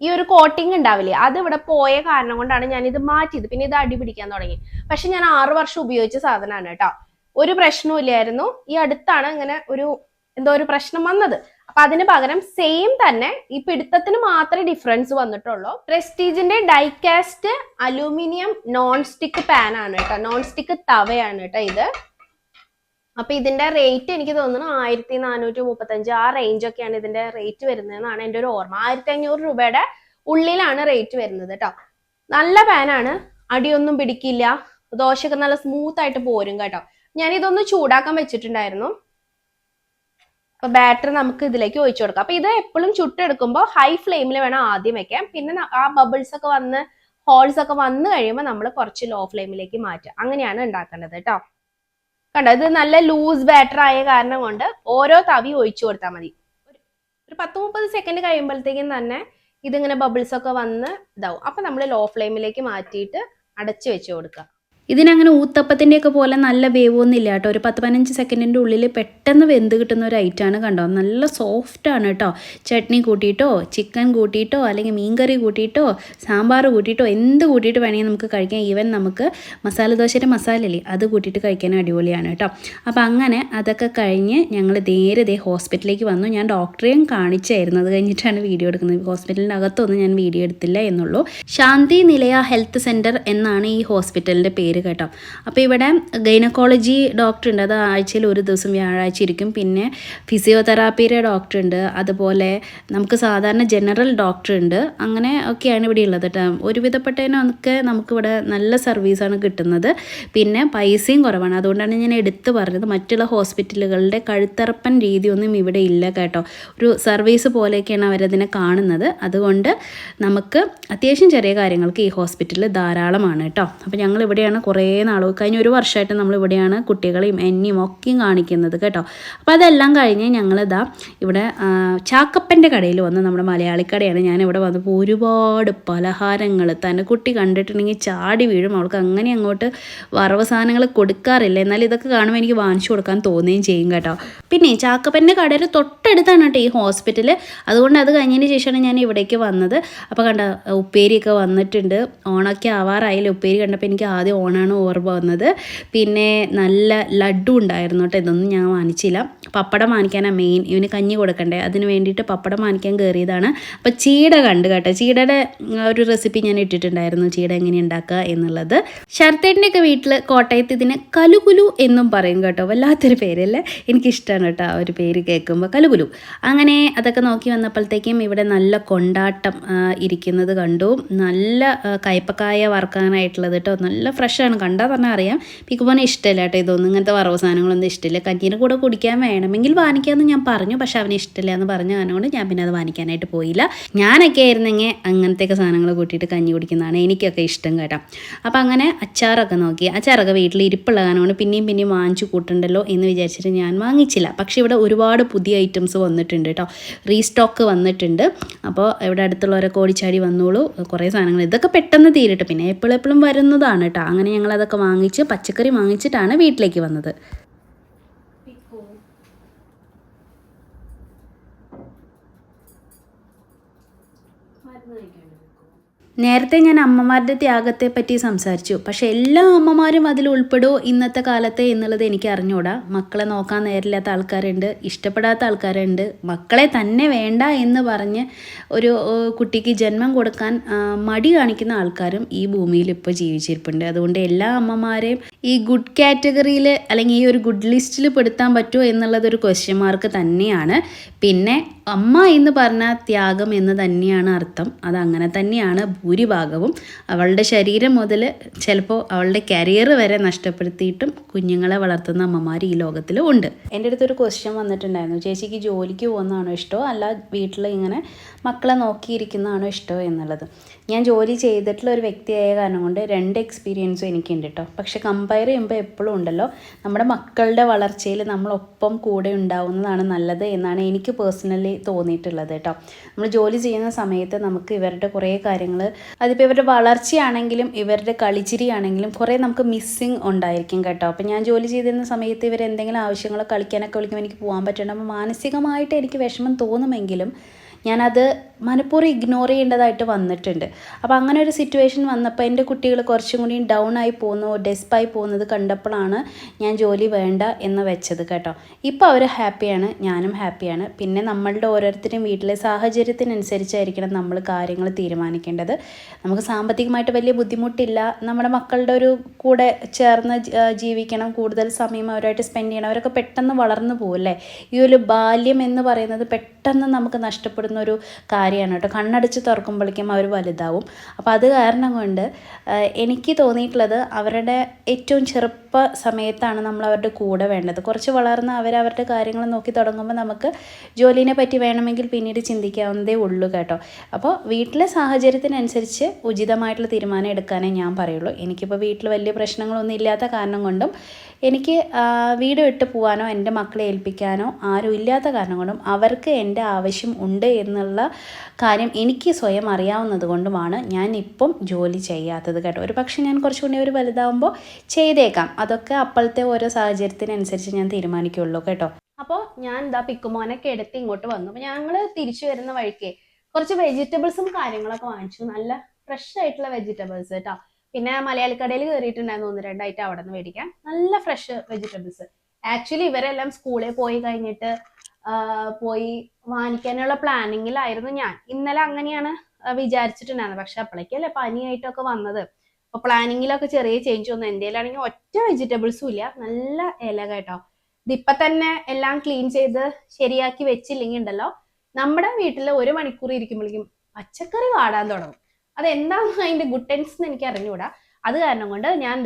ഈ ഒരു കോട്ടിങ് ഉണ്ടാവില്ലേ, അത് ഇവിടെ പോയ കാരണം കൊണ്ടാണ് ഞാൻ ഇത് മാറ്റിയത്. പിന്നെ ഇത് അടി പിടിക്കാൻ തുടങ്ങി. പക്ഷെ ഞാൻ 6 വർഷം ഉപയോഗിച്ച സാധനമാണ് കേട്ടോ. ഒരു പ്രശ്നവും ഇല്ലായിരുന്നു. ഈ അടുത്താണ് ഇങ്ങനെ എന്തോ ഒരു പ്രശ്നം വന്നത്. അപ്പൊ അതിന് പകരം സെയിം തന്നെ ഈ പിടുത്തത്തിന് മാത്രമേ ഡിഫറൻസ് വന്നിട്ടുള്ളൂ. പ്രസ്റ്റീജിന്റെ die cast aluminium non stick pan ആണ് കേട്ടോ, നോൺ സ്റ്റിക്ക് തവയാണ് കേട്ടോ ഇത്. അപ്പൊ ഇതിന്റെ റേറ്റ് എനിക്ക് തോന്നുന്നു 1435 ആ റേഞ്ച് ഒക്കെയാണ് ഇതിന്റെ റേറ്റ് വരുന്നതെന്നാണ് എൻ്റെ ഒരു ഓർമ്മ. 1500 രൂപയുടെ ഉള്ളിലാണ് റേറ്റ് വരുന്നത് കേട്ടോ. നല്ല പാനാണ്, അടിയൊന്നും പിടിക്കില്ല, ദോശയൊക്കെ നല്ല സ്മൂത്ത് ആയിട്ട് പോരും കേട്ടോ. ഞാൻ ഇതൊന്ന് ചൂടാക്കാൻ വെച്ചിട്ടുണ്ടായിരുന്നു. അപ്പൊ ബാറ്റർ നമുക്ക് ഇതിലേക്ക് ഒഴിച്ചു കൊടുക്കാം. അപ്പൊ ഇത് എപ്പോഴും ചുട്ടെടുക്കുമ്പോൾ ഹൈ ഫ്ലെയിമിൽ വേണം ആദ്യം വെക്കാൻ. പിന്നെ ആ ബബിൾസ് ഒക്കെ വന്ന് ഹോൾസ് ഒക്കെ വന്നു കഴിയുമ്പോൾ നമ്മൾ കുറച്ച് ലോ ഫ്ലെയിമിലേക്ക് മാറ്റുക. അങ്ങനെയാണ് ഉണ്ടാക്കേണ്ടത് കേട്ടോ. കണ്ടോ, ഇത് നല്ല ലൂസ് ബാറ്റർ ആയ കാരണം കൊണ്ട് ഓരോ തവി ഒഴിച്ചു കൊടുത്താൽ മതി. ഒരു 10-30 സെക്കൻഡ് കഴിയുമ്പോഴത്തേക്കും തന്നെ ഇതിങ്ങനെ ബബിൾസ് ഒക്കെ വന്ന് ഇതാവും. അപ്പൊ നമ്മൾ ലോ ഫ്ലെയിമിലേക്ക് മാറ്റിയിട്ട് അടച്ചു വെച്ച് കൊടുക്കുക. ഇതിനങ്ങനെ ഊത്തപ്പത്തിൻ്റെയൊക്കെ പോലെ നല്ല വേവൊന്നും ഇല്ല കേട്ടോ. ഒരു 10-15 സെക്കൻഡിൻ്റെ ഉള്ളിൽ പെട്ടെന്ന് വെന്ത് കിട്ടുന്ന ഒരു ഐറ്റമാണ് കണ്ടോ. നല്ല സോഫ്റ്റാണ് കേട്ടോ. ചട്നി കൂട്ടിയിട്ടോ ചിക്കൻ കൂട്ടിയിട്ടോ അല്ലെങ്കിൽ മീൻകറി കൂട്ടിയിട്ടോ സാമ്പാർ കൂട്ടിയിട്ടോ എന്ത് കൂട്ടിയിട്ട് വേണമെങ്കിൽ നമുക്ക് കഴിക്കാം. ഈവൻ നമുക്ക് മസാല ദോശയുടെ മസാലയില്ലേ അത് കൂട്ടിയിട്ട് കഴിക്കാൻ അടിപൊളിയാണ് കേട്ടോ. അപ്പോൾ അങ്ങനെ അതൊക്കെ കഴിഞ്ഞ് ഞങ്ങൾ നേരെ ഹോസ്പിറ്റലിലേക്ക് വന്നു. ഞാൻ ഡോക്ടറെയും കാണിച്ചായിരുന്നു, അത് കഴിഞ്ഞിട്ടാണ് വീഡിയോ എടുക്കുന്നത്. ഹോസ്പിറ്റലിൻ്റെ അകത്തൊന്നും ഞാൻ വീഡിയോ എടുത്തില്ല എന്നുള്ളൂ. ശാന്തി നിലയ ഹെൽത്ത് സെൻറ്റർ എന്നാണ് ഈ ഹോസ്പിറ്റലിൻ്റെ പേര് കേട്ടോ. അപ്പോൾ ഇവിടെ ഗൈനക്കോളജി ഡോക്ടർ ഉണ്ട്, അത് ആഴ്ചയിൽ ഒരു ദിവസം വ്യാഴാഴ്ച ഇരിക്കും. പിന്നെ ഫിസിയോതെറാപ്പിയുടെ ഡോക്ടർ ഉണ്ട്, അതുപോലെ നമുക്ക് സാധാരണ ജനറൽ ഡോക്ടർ ഉണ്ട്. അങ്ങനെ ഒക്കെയാണ് ഇവിടെ ഉള്ളത് കേട്ടോ. ഒരുവിധപ്പെട്ടതിനൊക്കെ നമുക്കിവിടെ നല്ല സർവീസാണ് കിട്ടുന്നത്. പിന്നെ പൈസയും കുറവാണ്. അതുകൊണ്ടാണ് ഞാൻ എടുത്ത് പറഞ്ഞത്. മറ്റുള്ള ഹോസ്പിറ്റലുകളുടെ കഴുത്തറപ്പൻ രീതിയൊന്നും ഇവിടെ ഇല്ല കേട്ടോ. ഒരു സർവീസ് പോലെയൊക്കെയാണ് അവരതിനെ കാണുന്നത്. അതുകൊണ്ട് നമുക്ക് അത്യാവശ്യം ചെറിയ കാര്യങ്ങൾക്ക് ഈ ഹോസ്പിറ്റലിൽ ധാരാളമാണ് കേട്ടോ. അപ്പോൾ ഞങ്ങൾ ഇവിടെയാണ് കുറേ കഴിഞ്ഞ 1 വർഷമായിട്ട് നമ്മളിവിടെയാണ് കുട്ടികളെയും എന്നെയും ഒക്കെയും കാണിക്കുന്നത് കേട്ടോ. അപ്പോൾ അതെല്ലാം കഴിഞ്ഞ് ഞങ്ങളിതാ ഇവിടെ ചാക്കപ്പൻ്റെ കടയിൽ വന്ന്, നമ്മുടെ മലയാളിക്കടയാണ്. ഞാനിവിടെ വന്നപ്പോൾ ഒരുപാട് പലഹാരങ്ങൾ തന്നെ കുട്ടി കണ്ടിട്ടുണ്ടെങ്കിൽ ചാടി വീഴും. അവൾക്ക് അങ്ങനെ അങ്ങോട്ട് വറവ് സാധനങ്ങൾ കൊടുക്കാറില്ല, എന്നാൽ ഇതൊക്കെ കാണുമ്പോൾ എനിക്ക് വാങ്ങിച്ചു കൊടുക്കാൻ തോന്നുകയും ചെയ്യും കേട്ടോ. പിന്നെ ചാക്കപ്പൻ്റെ കടയിൽ തൊട്ടടുത്താണ് കേട്ടോ ഈ ഹോസ്പിറ്റൽ. അതുകൊണ്ട് അത് കഴിഞ്ഞതിന് ശേഷമാണ് ഞാൻ ഇവിടേക്ക് വന്നത്. അപ്പോൾ കണ്ട ഉപ്പേരിയൊക്കെ വന്നിട്ടുണ്ട്. ഓണമൊക്കെ ആവാറായാലും ഉപ്പേരി കണ്ടപ്പോൾ എനിക്ക് ആദ്യം ഓണാണ് ഓർമ്മ വന്നത്. പിന്നെ നല്ല ലഡ്ഡു ഉണ്ടായിരുന്നു കേട്ടോ. ഇതൊന്നും ഞാൻ വാങ്ങിച്ചില്ല. പപ്പടം വാങ്ങിക്കാനാണ് മെയിൻ. ഇവന് കഞ്ഞി കൊടുക്കണ്ടേ, അതിന് വേണ്ടിയിട്ട് പപ്പടം വാങ്ങിക്കാൻ കയറിയതാണ്. അപ്പോൾ ചീട കണ്ട് കേട്ടോ. ചീടയുടെ ഒരു റെസിപ്പി ഞാൻ ഇട്ടിട്ടുണ്ടായിരുന്നു, ചീട എങ്ങനെ ഉണ്ടാക്കുക എന്നുള്ളത്. ശരത്തേട്ടൻ്റെയൊക്കെ വീട്ടിൽ കോട്ടയത്ത് ഇതിന് കലുകുലു എന്നും പറയും കേട്ടോ. വല്ലാത്തൊരു പേരല്ലേ, എനിക്കിഷ്ടമാണ് കേട്ടോ ആ ഒരു പേര് കേൾക്കുമ്പോൾ, കലുകുലു. അങ്ങനെ അതൊക്കെ നോക്കി വന്നപ്പോഴത്തേക്കും ഇവിടെ നല്ല കൊണ്ടാട്ടം ഇരിക്കുന്നത് കണ്ടു. നല്ല കയ്പക്കായ വറുക്കാനായിട്ടുള്ളത് കേട്ടോ. നല്ല ഫ്രഷാണ്, കണ്ടാൽ പറഞ്ഞാൽ അറിയാം. പിക്കുമോനെ ഇഷ്ടമില്ല കേട്ടോ ഇതൊന്നും, ഇങ്ങനത്തെ വറവ് സാധനങ്ങളൊന്നും ഇഷ്ടമില്ല. കഞ്ഞീൻ്റെ കൂടെ കുടിക്കാൻ വേണമെങ്കിൽ വാങ്ങിക്കാമെന്ന് ഞാൻ പറഞ്ഞു, പക്ഷെ അവന് ഇഷ്ടമില്ല എന്ന് പറഞ്ഞ കാരണം ഞാൻ പിന്നെ അത് വാങ്ങിക്കാനായിട്ട് പോയില്ല. ഞാനൊക്കെ ആയിരുന്നെങ്കിൽ അങ്ങനത്തെയൊക്കെ സാധനങ്ങൾ കൂട്ടിയിട്ട് കഞ്ഞി കുടിക്കുന്നതാണ് എനിക്കൊക്കെ ഇഷ്ടം കേട്ടോ. അപ്പോൾ അങ്ങനെ അച്ചാറൊക്കെ നോക്കി. അച്ചാറൊക്കെ വീട്ടിൽ ഇരിപ്പുള്ള കാരണം പിന്നെയും വാങ്ങിച്ചു കൂട്ടണ്ടല്ലോ എന്ന് വിചാരിച്ചിട്ട് ഞാൻ വാങ്ങിച്ചില്ല. പക്ഷേ ഇവിടെ ഒരുപാട് പുതിയ ഐറ്റംസ് വന്നിട്ടുണ്ട് കേട്ടോ, റീസ്റ്റോക്ക് വന്നിട്ടുണ്ട്. അപ്പോൾ ഇവിടെ അടുത്തുള്ളവരൊക്കെ ഓടിച്ചാടി വന്നോളൂ, കുറേ സാധനങ്ങൾ. ഇതൊക്കെ പെട്ടെന്ന് തീരട്ടെ, പിന്നെ എപ്പോഴും വരുന്നതാണ് കേട്ടോ. അങ്ങനെ ഞങ്ങളതൊക്കെ വാങ്ങിച്ച് പച്ചക്കറി വാങ്ങിച്ചിട്ടാണ് വീട്ടിലേക്ക് വന്നത്. നേരത്തെ ഞാൻ അമ്മമാരുടെ ത്യാഗത്തെ പറ്റി സംസാരിച്ചു, പക്ഷേ എല്ലാ അമ്മമാരും അതിൽ ഉൾപ്പെടുമോ ഇന്നത്തെ കാലത്തെ എന്നുള്ളത് എനിക്ക് അറിഞ്ഞൂടാ. മക്കളെ നോക്കാൻ നേരില്ലാത്ത ആൾക്കാരുണ്ട്, ഇഷ്ടപ്പെടാത്ത ആൾക്കാരുണ്ട്, മക്കളെ തന്നെ വേണ്ട എന്ന് പറഞ്ഞ് ഒരു കുട്ടിക്ക് ജന്മം കൊടുക്കാൻ മടി കാണിക്കുന്ന ആൾക്കാരും ഈ ഭൂമിയിൽ ഇപ്പോൾ ജീവിച്ചിരിപ്പുണ്ട്. അതുകൊണ്ട് എല്ലാ അമ്മമാരെയും ഈ ഗുഡ് കാറ്റഗറിയിൽ അല്ലെങ്കിൽ ഈ ഒരു ഗുഡ് ലിസ്റ്റിൽ പെടുത്താൻ പറ്റുമോ എന്നുള്ളതൊരു ക്വസ്റ്റ്യൻ മാർക്ക് തന്നെയാണ്. പിന്നെ അമ്മ എന്ന് പറഞ്ഞാൽ ത്യാഗം എന്ന് തന്നെയാണ് അർത്ഥം. അതങ്ങനെ തന്നെയാണ് ഭൂരിഭാഗവും. അവളുടെ ശരീരം മുതൽ ചിലപ്പോൾ അവളുടെ കരിയർ വരെ നഷ്ടപ്പെടുത്തിയിട്ടും കുഞ്ഞുങ്ങളെ വളർത്തുന്ന അമ്മമാർ ഈ ലോകത്തിൽ ഉണ്ട്. എൻ്റെ അടുത്തൊരു ക്വസ്റ്റ്യൻ വന്നിട്ടുണ്ടായിരുന്നു, ചേച്ചിക്ക് ജോലിക്ക് പോകുന്നതാണോ ഇഷ്ടമോ അല്ല വീട്ടിൽ ഇങ്ങനെ മക്കളെ നോക്കിയിരിക്കുന്നതാണോ ഇഷ്ടമോ എന്നുള്ളത്. ഞാൻ ജോലി ചെയ്തിട്ടുള്ള ഒരു വ്യക്തിയായ കാരണം കൊണ്ട് 2 എക്സ്പീരിയൻസും എനിക്കുണ്ട് കേട്ടോ. പക്ഷെ കമ്പയർ ചെയ്യുമ്പോൾ എപ്പോഴും ഉണ്ടല്ലോ, നമ്മുടെ മക്കളുടെ വളർച്ചയിൽ നമ്മളൊപ്പം കൂടെ ഉണ്ടാവുന്നതാണ് നല്ലത് എന്നാണ് എനിക്ക് പേഴ്സണലി തോന്നിയിട്ടുള്ളത് കേട്ടോ. നമ്മൾ ജോലി ചെയ്യുന്ന സമയത്ത് നമുക്ക് ഇവരുടെ കുറേ കാര്യങ്ങൾ, അതിപ്പോൾ ഇവരുടെ വളർച്ചയാണെങ്കിലും ഇവരുടെ കളിച്ചിരിയാണെങ്കിലും കുറേ നമുക്ക് മിസ്സിങ് ഉണ്ടായിരിക്കും കേട്ടോ. അപ്പോൾ ഞാൻ ജോലി ചെയ്തിരുന്ന സമയത്ത് ഇവരെന്തെങ്കിലും ആവശ്യങ്ങൾ കളിക്കാനൊക്കെ വിളിക്കുമ്പോൾ എനിക്ക് പോകാൻ പറ്റണം. അപ്പോൾ മാനസികമായിട്ട് എനിക്ക് വിഷമം തോന്നുമെങ്കിലും ഞാനത് മനഃപൂർവ്വം ഇഗ്നോർ ചെയ്യേണ്ടതായിട്ട് വന്നിട്ടുണ്ട്. അപ്പോൾ അങ്ങനെ ഒരു സിറ്റുവേഷൻ വന്നപ്പോൾ എൻ്റെ കുട്ടികൾ കുറച്ചും കൂടി ഡൗൺ ആയി പോകുന്നു, ഡെസ്പായി പോകുന്നത് കണ്ടപ്പോഴാണ് ഞാൻ ജോലി വേണ്ട എന്ന് വെച്ചത് കേട്ടോ. ഇപ്പോൾ അവർ ഹാപ്പിയാണ്, ഞാനും ഹാപ്പിയാണ്. പിന്നെ നമ്മളുടെ ഓരോരുത്തരും വീട്ടിലെ സാഹചര്യത്തിനനുസരിച്ചായിരിക്കണം നമ്മൾ കാര്യങ്ങൾ തീരുമാനിക്കേണ്ടത്. നമുക്ക് സാമ്പത്തികമായിട്ട് വലിയ ബുദ്ധിമുട്ടില്ല, നമ്മുടെ മക്കളുടെ ഒരു കൂടെ ചേർന്ന് ജീവിക്കണം, കൂടുതൽ സമയം അവരായിട്ട് സ്പെൻഡ് ചെയ്യണം. അവരൊക്കെ പെട്ടെന്ന് വളർന്നു പോകില്ലേ. ഈ ഒരു ബാല്യം എന്ന് പറയുന്നത് പെട്ടെന്ന് നമുക്ക് നഷ്ടപ്പെടുന്ന ഒരു കാര്യമാണ് കേട്ടോ. കണ്ണടച്ച് തുറക്കുമ്പോഴേക്കും അവർ വലുതാവും. അപ്പോൾ അത് കാരണം കൊണ്ട് എനിക്ക് തോന്നിയിട്ടുള്ളത് അവരുടെ ഏറ്റവും ചെറുപ്പ സമയത്താണ് നമ്മൾ അവരുടെ കൂടെ വേണ്ടത്. കുറച്ച് വളർന്ന് അവരവരുടെ കാര്യങ്ങൾ നോക്കി തുടങ്ങുമ്പോൾ നമുക്ക് ജോലിനെ പറ്റി വേണമെങ്കിൽ പിന്നീട് ചിന്തിക്കാവുന്നതേ ഉള്ളൂ കേട്ടോ. അപ്പോൾ വീട്ടിലെ സാഹചര്യത്തിനനുസരിച്ച് ഉചിതമായിട്ടുള്ള തീരുമാനം എടുക്കാനേ ഞാൻ പറയുള്ളൂ. എനിക്കിപ്പോൾ വീട്ടിൽ വലിയ പ്രശ്നങ്ങളൊന്നും ഇല്ലാത്ത കാരണം കൊണ്ടും എനിക്ക് വീട് വിട്ട് പോകാനോ എൻ്റെ മക്കളെ ഏൽപ്പിക്കാനോ ആരും ഇല്ലാത്ത കാരണം കൊണ്ടും അവർക്ക് എൻ്റെ ആവശ്യം ഉണ്ട് എന്നുള്ള കാര്യം എനിക്ക് സ്വയം അറിയാവുന്നത് കൊണ്ടുമാണ് ഞാൻ ഇപ്പം ജോലി ചെയ്യാത്തത് കേട്ടോ. ഒരു പക്ഷേ ഞാൻ കുറച്ചുകൂടി ഒരു വലുതാവുമ്പോൾ ചെയ്തേക്കാം. അതൊക്കെ അപ്പോഴത്തെ ഓരോ സാഹചര്യത്തിനനുസരിച്ച് ഞാൻ തീരുമാനിക്കുള്ളൂ കേട്ടോ. അപ്പോൾ ഞാൻ പിക്കുമോനൊക്കെ എടുത്ത് ഇങ്ങോട്ട് വന്നു. അപ്പോൾ ഞങ്ങൾ തിരിച്ചു വരുന്ന വഴിക്ക് കുറച്ച് വെജിറ്റബിൾസും കാര്യങ്ങളൊക്കെ വാങ്ങിച്ചു. നല്ല ഫ്രഷ് ആയിട്ടുള്ള വെജിറ്റബിൾസ് കേട്ടോ. പിന്നെ മലയാളിക്കടയിൽ കയറിയിട്ടുണ്ടായിരുന്നു 1-2 ഐറ്റം അവിടെ നിന്ന് മേടിക്കാൻ. നല്ല ഫ്രഷ് വെജിറ്റബിൾസ്. ആക്ച്വലി ഇവരെല്ലാം സ്കൂളിൽ പോയി കഴിഞ്ഞിട്ട് പോയി വാങ്ങിക്കാനുള്ള പ്ലാനിങ്ങിലായിരുന്നു ഞാൻ. ഇന്നലെ അങ്ങനെയാണ് വിചാരിച്ചിട്ടുണ്ടായിരുന്നത്. പക്ഷെ അപ്പോഴേക്കല്ലേ പനിയായിട്ടൊക്കെ വന്നത്. അപ്പൊ പ്ലാനിങ്ങിലൊക്കെ ചെറിയ ചേഞ്ച് വന്നു. എൻ്റെ കയ്യിലാണെങ്കിൽ ഒറ്റ വെജിറ്റബിൾസും ഇല്ല. നല്ല ഇല കേട്ടോ. ഇതിപ്പൊ തന്നെ എല്ലാം ക്ലീൻ ചെയ്ത് ശരിയാക്കി വെച്ചില്ലെങ്കിൽ ഉണ്ടല്ലോ, നമ്മുടെ വീട്ടിൽ 1 മണിക്കൂർ ഇരിക്കുമ്പോഴേക്കും പച്ചക്കറി വാടാൻ തുടങ്ങും. അതെന്താണ് അതിന്റെ ഗുട്ടൻസ് എന്ന് എനിക്ക് അറിഞ്ഞുകൂടാ. അത് കാരണം കൊണ്ട് ഞാൻ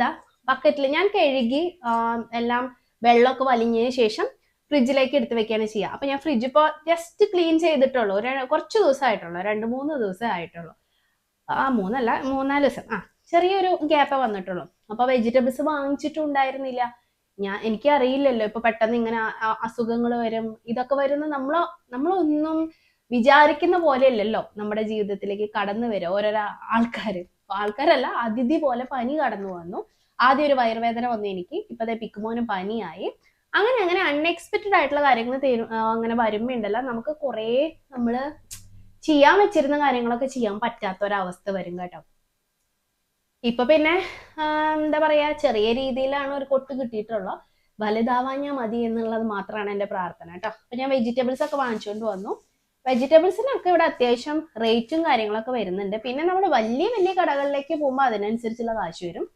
ബക്കറ്റിൽ ഞാൻ കഴുകി എല്ലാം വെള്ളമൊക്കെ വലിഞ്ഞതിന് ശേഷം ഫ്രിഡ്ജിലേക്ക് എടുത്ത് വെക്കുകയാണ് ചെയ്യുക. അപ്പൊ ഞാൻ ഫ്രിഡ്ജ് ഇപ്പോൾ ജസ്റ്റ് ക്ലീൻ ചെയ്തിട്ടുള്ളൂ. കുറച്ച് ദിവസമായിട്ടുള്ളൂ, 2-3 ദിവസം ആയിട്ടുള്ളൂ. 3-4 ദിവസം ചെറിയൊരു ഗ്യാപ്പേ വന്നിട്ടുള്ളൂ. അപ്പൊ വെജിറ്റബിൾസ് വാങ്ങിച്ചിട്ടുണ്ടായിരുന്നില്ല. എനിക്ക് അറിയില്ലല്ലോ ഇപ്പൊ പെട്ടെന്ന് ഇങ്ങനെ അസുഖങ്ങൾ വരും, ഇതൊക്കെ വരുന്ന നമ്മളൊന്നും വിചാരിക്കുന്ന പോലെയല്ലല്ലോ നമ്മുടെ ജീവിതത്തിലേക്ക് കടന്നു വരും ഓരോരോ ആൾക്കാരല്ല, അതിഥി പോലെ പനി കടന്നു വന്നു. ആദ്യം ഒരു വയറുവേദന വന്നു എനിക്ക്, ഇപ്പതേ പിക്കുമോനും പനിയായി. അങ്ങനെ അൺഎക്സ്പെക്റ്റഡ് ആയിട്ടുള്ള കാര്യങ്ങൾ അങ്ങനെ വരുമ്പോ ഉണ്ടല്ലോ, നമുക്ക് കുറേ നമ്മള് ചെയ്യാൻ വെച്ചിരുന്ന കാര്യങ്ങളൊക്കെ ചെയ്യാൻ പറ്റാത്ത ഒരവസ്ഥ വരും കേട്ടോ. ഇപ്പൊ പിന്നെ എന്താ പറയാ, ചെറിയ രീതിയിലാണ് ഒരു കൊട്ട് കിട്ടിയിട്ടുള്ളത്. വലുതാവാഞ്ഞാൽ മതി എന്നുള്ളത് മാത്രമാണ് എൻ്റെ പ്രാർത്ഥന കേട്ടോ. അപ്പൊ ഞാൻ വെജിറ്റബിൾസ് ഒക്കെ വാങ്ങിച്ചുകൊണ്ട് വന്നു. വെജിറ്റബിൾസിനൊക്കെ ഇവിടെ അത്യാവശ്യം റേറ്റും കാര്യങ്ങളൊക്കെ വരുന്നുണ്ട്. പിന്നെ നമ്മൾ വലിയ വലിയ കടകളിലേക്ക് പോകുമ്പോൾ അതിനനുസരിച്ചുള്ള കാശ് വരും.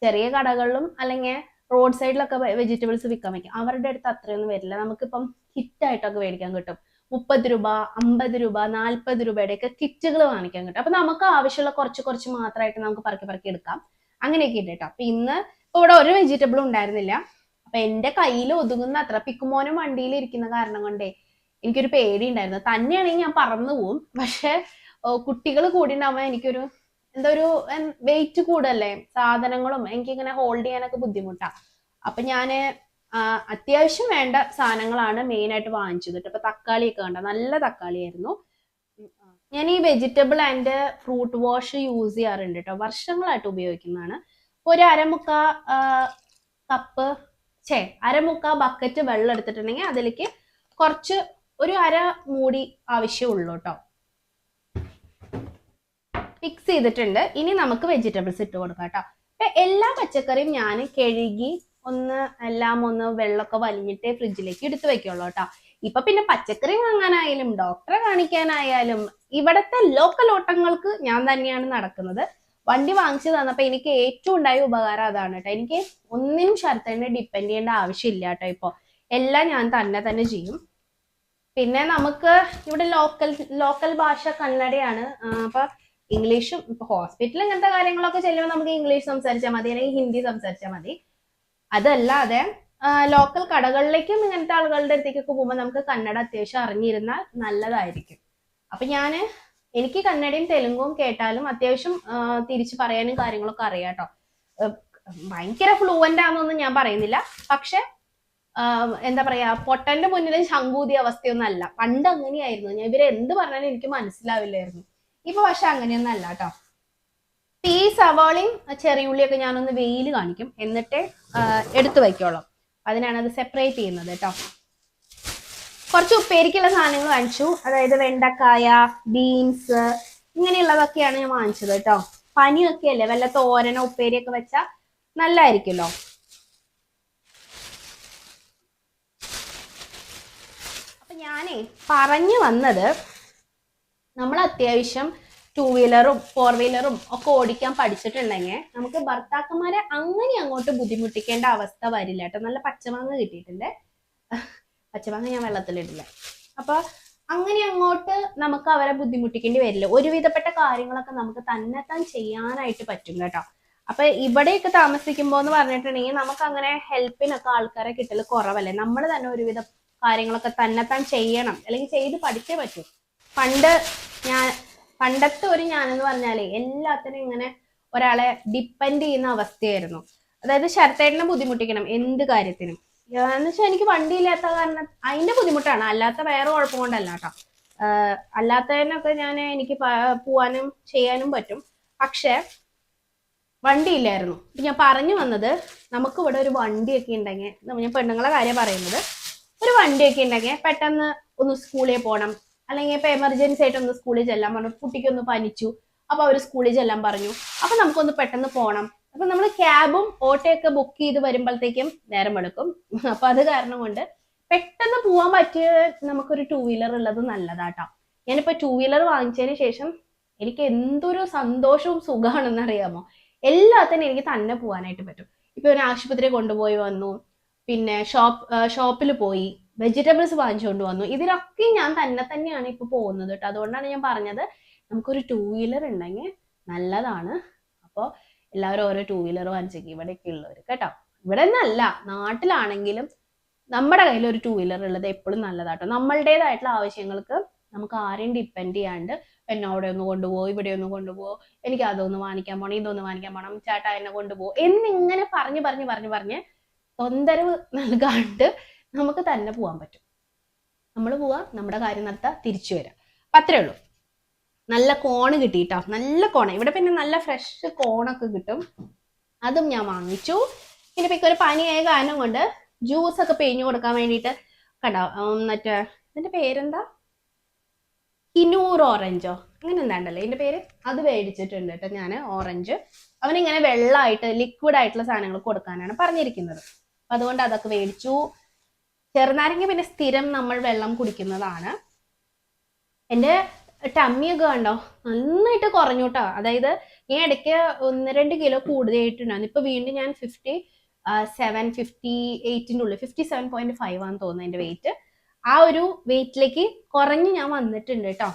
ചെറിയ കടകളിലും അല്ലെങ്കിൽ റോഡ് സൈഡിലൊക്കെ വെജിറ്റബിൾസ് വിൽക്കാൻ വയ്ക്കും, അവരുടെ അടുത്ത് അത്രയൊന്നും വരില്ല. നമുക്കിപ്പം കിറ്റായിട്ടൊക്കെ മേടിക്കാൻ കിട്ടും. 30 രൂപ, 50 രൂപ, 40 രൂപയുടെയൊക്കെ കിറ്റുകൾ വാങ്ങിക്കാൻ കിട്ടും. അപ്പൊ നമുക്ക് ആവശ്യമുള്ള കുറച്ച് കുറച്ച് മാത്രമായിട്ട് നമുക്ക് പറക്കി എടുക്കാം. അങ്ങനെയൊക്കെ ഉണ്ട് കേട്ടോ. അപ്പൊ ഇന്ന് ഇവിടെ ഒരു വെജിറ്റബിളും ഉണ്ടായിരുന്നില്ല. അപ്പൊ എന്റെ കയ്യിൽ ഒതുങ്ങുന്ന അത്ര, പിക്കുമോനും വണ്ടിയിൽ ഇരിക്കുന്ന കാരണം കൊണ്ടേ എനിക്കൊരു പേടി ഉണ്ടായിരുന്നു. തന്നെയാണെങ്കിൽ ഞാൻ പറന്നു പോവും. പക്ഷെ കുട്ടികൾ കൂടി ഉണ്ടാവുമ്പോൾ എനിക്കൊരു എന്തോ ഒരു വെയിറ്റ് കൂടല്ലേ സാധനങ്ങളും, എനിക്കിങ്ങനെ ഹോൾഡ് ചെയ്യാനൊക്കെ ബുദ്ധിമുട്ടാ. അപ്പൊ ഞാന് അത്യാവശ്യം വേണ്ട സാധനങ്ങളാണ് മെയിൻ ആയിട്ട് വാങ്ങിച്ചത്. അപ്പൊ തക്കാളിയൊക്കെ കണ്ട നല്ല തക്കാളിയായിരുന്നു. ഞാൻ ഈ vegetable and fruit wash use ചെയ്യാറുണ്ട് കേട്ടോ, വർഷങ്ങളായിട്ട് ഉപയോഗിക്കുന്നതാണ്. ഒരു അരമുക്കാ ബക്കറ്റ് വെള്ളം എടുത്തിട്ടുണ്ടെങ്കിൽ അതിലേക്ക് കുറച്ച് ഒരു അര മൂടി ആവശ്യമുള്ളൂ കേട്ടോ. മിക്സ് ചെയ്തിട്ടുണ്ട്. ഇനി നമുക്ക് വെജിറ്റബിൾസ് ഇട്ട് കൊടുക്കാം കേട്ടോ. അപ്പൊ എല്ലാ പച്ചക്കറിയും ഞാൻ കഴുകി എല്ലാം ഒന്ന് വെള്ളമൊക്കെ വലിഞ്ഞിട്ടേ ഫ്രിഡ്ജിലേക്ക് എടുത്തു വെക്കുള്ളൂ കേട്ടോ. ഇപ്പൊ പിന്നെ പച്ചക്കറി വാങ്ങാനായാലും ഡോക്ടറെ കാണിക്കാനായാലും ഇവിടത്തെ ലോക്കൽ ഓട്ടങ്ങൾക്ക് ഞാൻ തന്നെയാണ് നടക്കുന്നത്. വണ്ടി വാങ്ങിച്ചു തന്നപ്പോ എനിക്ക് ഏറ്റവും ഉണ്ടായ ഉപകാരം അതാണ് കേട്ടോ. എനിക്ക് ഒന്നിനും ശരത്തേനെ ഡിപ്പെൻഡ് ചെയ്യേണ്ട ആവശ്യമില്ല കേട്ടോ. ഇപ്പൊ എല്ലാം ഞാൻ തന്നെ ചെയ്യും. പിന്നെ നമുക്ക് ഇവിടെ ലോക്കൽ ഭാഷ കന്നഡയാണ്. അപ്പൊ ഇംഗ്ലീഷും ഇപ്പൊ ഹോസ്പിറ്റലിൽ ഇങ്ങനത്തെ കാര്യങ്ങളൊക്കെ ചെല്ലുമ്പോൾ നമുക്ക് ഇംഗ്ലീഷ് സംസാരിച്ചാൽ മതി, അല്ലെങ്കിൽ ഹിന്ദി സംസാരിച്ചാൽ മതി. അതല്ലാതെ ലോക്കൽ കടകളിലേക്കും ഇങ്ങനത്തെ ആളുകളുടെ അടുത്തേക്കൊക്കെ പോകുമ്പോൾ നമുക്ക് കന്നഡ അത്യാവശ്യം അറിഞ്ഞിരുന്നാൽ നല്ലതായിരിക്കും. അപ്പൊ എനിക്ക് കന്നഡയും തെലുങ്കും കേട്ടാലും അത്യാവശ്യം തിരിച്ചു പറയാനും കാര്യങ്ങളൊക്കെ അറിയാം കേട്ടോ. ഭയങ്കര ഫ്ലുവന്റ് ആണെന്നൊന്നും ഞാൻ പറയുന്നില്ല. പക്ഷെ എന്താ പറയാ, പൊട്ടന്റെ മുന്നിൽ ശങ്കൂതിയ അവസ്ഥയൊന്നും അല്ല. പണ്ട് അങ്ങനെയായിരുന്നു. ഞാൻ ഇവരെ എന്ത് പറഞ്ഞാലും എനിക്ക് മനസ്സിലാവില്ലായിരുന്നു. ഇപ്പൊ പക്ഷെ അങ്ങനെയൊന്നും അല്ല കേട്ടോ. ഈ സവാളയും ചെറിയുള്ളിയൊക്കെ ഞാനൊന്ന് വെയിൽ കാണിക്കും, എന്നിട്ട് എടുത്തു വയ്ക്കോളാം. അതിനാണ് അത് സെപ്പറേറ്റ് ചെയ്യുന്നത് കേട്ടോ. കുറച്ച് ഉപ്പേരിക്കുള്ള സാധനങ്ങൾ വാങ്ങിച്ചു. അതായത് വെണ്ടക്കായ, ബീൻസ്, ഇങ്ങനെയുള്ളതൊക്കെയാണ് ഞാൻ വാങ്ങിച്ചത് കേട്ടോ. പനിയൊക്കെ അല്ലേ, വല്ല തോരനോ ഉപ്പേരിയൊക്കെ വെച്ചാൽ നല്ലതായിരിക്കുമല്ലോ. അപ്പൊ ഞാനേ പറഞ്ഞു വന്നത്, നമ്മൾ അത്യാവശ്യം 2 വീലറും 4 വീലറും ഒക്കെ ഓടിക്കാൻ പഠിച്ചിട്ടുണ്ടെങ്കിൽ നമുക്ക് ഭർത്താക്കന്മാരെ അങ്ങനെ അങ്ങോട്ട് ബുദ്ധിമുട്ടിക്കേണ്ട അവസ്ഥ വരില്ല കേട്ടോ. നല്ല പച്ചമാങ്ങ കിട്ടിയിട്ടുണ്ട്. പച്ചമാങ്ങ ഞാൻ വെള്ളത്തിലിടില്ല. അപ്പൊ അങ്ങനെ അങ്ങോട്ട് നമുക്ക് അവരെ ബുദ്ധിമുട്ടിക്കേണ്ടി വരില്ല. ഒരുവിധപ്പെട്ട കാര്യങ്ങളൊക്കെ നമുക്ക് തന്നെത്താൻ ചെയ്യാനായിട്ട് പറ്റും കേട്ടോ. അപ്പൊ ഇവിടെയൊക്കെ താമസിക്കുമ്പോ എന്ന് പറഞ്ഞിട്ടുണ്ടെങ്കിൽ നമുക്ക് അങ്ങനെ ഹെൽപ്പിനൊക്കെ ആൾക്കാരെ കിട്ടൽ കുറവല്ലേ. നമ്മൾ തന്നെ ഒരുവിധ കാര്യങ്ങളൊക്കെ തന്നെത്താൻ ചെയ്യണം, അല്ലെങ്കിൽ ചെയ്ത് പഠിച്ചേ പറ്റൂ. പണ്ടത്തെ ഒരു ഞാനെന്ന് പറഞ്ഞാലേ എല്ലാത്തിനും ഇങ്ങനെ ഒരാളെ ഡിപ്പെൻഡ് ചെയ്യുന്ന അവസ്ഥയായിരുന്നു. അതായത് ശരത്തേട്ടനെ ബുദ്ധിമുട്ടിക്കണം എന്ത് കാര്യത്തിനും. എന്ന് വെച്ചാൽ എനിക്ക് വണ്ടിയില്ലാത്ത കാരണം അതിന്റെ ബുദ്ധിമുട്ടാണ്, അല്ലാത്ത വേറെ കുഴപ്പം കൊണ്ടല്ല കേട്ടോ. അല്ലാത്തതിനൊക്കെ എനിക്ക് പോവാനും ചെയ്യാനും പറ്റും. പക്ഷെ വണ്ടിയില്ലായിരുന്നു. ഞാൻ പറഞ്ഞു വന്നത്, നമുക്ക് ഇവിടെ ഒരു വണ്ടിയൊക്കെ ഉണ്ടെങ്കിൽ, ഞാൻ പെണ്ണുങ്ങളെ കാര്യം പറയുന്നത്, ഒരു വണ്ടിയൊക്കെ ഉണ്ടെങ്കിൽ പെട്ടെന്ന് ഒന്ന് സ്കൂളിൽ പോകണം, അല്ലെങ്കിൽ ഇപ്പൊ എമർജൻസി ആയിട്ട് ഒന്ന് സ്കൂളിൽ ചെല്ലാൻ പറഞ്ഞു, കുട്ടിക്കൊന്ന് പനിച്ചു, അപ്പൊ അവർ സ്കൂളിൽ ചെല്ലാൻ പറഞ്ഞു, അപ്പൊ നമുക്കൊന്ന് പെട്ടെന്ന് പോകണം. അപ്പൊ നമ്മൾ ക്യാബും ഓട്ടോയൊക്കെ ബുക്ക് ചെയ്ത് വരുമ്പോഴത്തേക്കും നേരം എടുക്കും. അപ്പൊ അത് കാരണം കൊണ്ട് പെട്ടെന്ന് പോകാൻ പറ്റിയ നമുക്കൊരു 2 വീലർ ഉള്ളത് നല്ലതാട്ടോ. ഞാനിപ്പോ 2 വീലർ വാങ്ങിച്ചതിന് ശേഷം എനിക്ക് എന്തൊരു സന്തോഷവും സുഖമാണെന്ന് അറിയാമോ. എല്ലാത്തിനും എനിക്ക് തന്നെ പോകാനായിട്ട് പറ്റും. ഇപ്പൊ ഒരു ആശുപത്രി കൊണ്ടുപോയി വന്നു, പിന്നെ ഷോപ്പിൽ പോയി വെജിറ്റബിൾസ് വാങ്ങിച്ചുകൊണ്ട് വന്നു. ഇതിലൊക്കെ ഞാൻ തന്നെയാണ് ഇപ്പൊ പോകുന്നത് കേട്ടോ. അതുകൊണ്ടാണ് ഞാൻ പറഞ്ഞത് നമുക്കൊരു 2 വീലർ ഉണ്ടെങ്കിൽ നല്ലതാണ്. അപ്പോൾ എല്ലാവരും ഓരോ 2 വീലർ വാങ്ങിച്ചേക്കും, ഇവിടെയൊക്കെ ഉള്ളവർ കേട്ടോ. ഇവിടെ നിന്നല്ല, നാട്ടിലാണെങ്കിലും നമ്മുടെ കയ്യിൽ ഒരു 2 വീലർ ഉള്ളത് എപ്പോഴും നല്ലതാട്ടോ. നമ്മളുടേതായിട്ടുള്ള ആവശ്യങ്ങൾക്ക് നമുക്ക് ആരെയും ഡിപ്പെൻഡ് ചെയ്യാണ്ട് എന്നെ അവിടെ ഒന്ന് കൊണ്ടുപോകും, ഇവിടെ ഒന്ന് കൊണ്ടുപോകും, എനിക്ക് അതൊന്ന് വാങ്ങിക്കാൻ പോകണം, ഇതൊന്ന് വാങ്ങിക്കാൻ പോകണം, ചേട്ടാ എന്നെ കൊണ്ടുപോകും എന്നിങ്ങനെ പറഞ്ഞ് തൊന്തരവ് നൽകാണ്ട് നമുക്ക് തന്നെ പോകാൻ പറ്റും. നമ്മൾ പോവാ, നമ്മുടെ കാര്യം നടത്താം, തിരിച്ചു വരാം. അപ്പൊ അത്രേ ഉള്ളൂ. നല്ല കോണ് കിട്ടിട്ടോ, നല്ല കോണ. ഇവിടെ പിന്നെ നല്ല ഫ്രഷ് കോണൊക്കെ കിട്ടും, അതും ഞാൻ വാങ്ങിച്ചു. പിന്നെ ഇപ്പൊ ഒരു പനിയായ കാരണം കൊണ്ട് ജ്യൂസ് ഒക്കെ പിഴിഞ്ഞു കൊടുക്കാൻ വേണ്ടിയിട്ട് കണ്ടോ, മറ്റേ ഇതിന്റെ പേരെന്താ, കിനൂർ ഓറഞ്ചോ അങ്ങനെ എന്താണ്ടല്ലേ ഇതിന്റെ പേര്, അത് മേടിച്ചിട്ടുണ്ട് കേട്ടോ ഞാൻ. ഓറഞ്ച് അവനിങ്ങനെ വെള്ളമായിട്ട് ലിക്വിഡ് ആയിട്ടുള്ള സാധനങ്ങൾ കൊടുക്കാനാണ് പറഞ്ഞിരിക്കുന്നത്. അതുകൊണ്ട് അതൊക്കെ മേടിച്ചു. ചെറുനാരങ്ങ പിന്നെ സ്ഥിരം നമ്മൾ വെള്ളം കുടിക്കുന്നതാണ്. എൻ്റെ ടമ്മിയൊക്കെ കണ്ടോ നന്നായിട്ട് കുറഞ്ഞു കേട്ടോ. അതായത് ഞാൻ ഇടയ്ക്ക് 1-2 കിലോ കൂടുതലായിട്ടുണ്ടായിരുന്നു. ഇപ്പൊ വീണ്ടും ഞാൻ 58 ഉള്ളിൽ 57.5 ആണെന്ന് തോന്നുന്നു എൻ്റെ വെയിറ്റ്. ആ ഒരു വെയിറ്റിലേക്ക് കുറഞ്ഞ് ഞാൻ വന്നിട്ടുണ്ട് കേട്ടോ.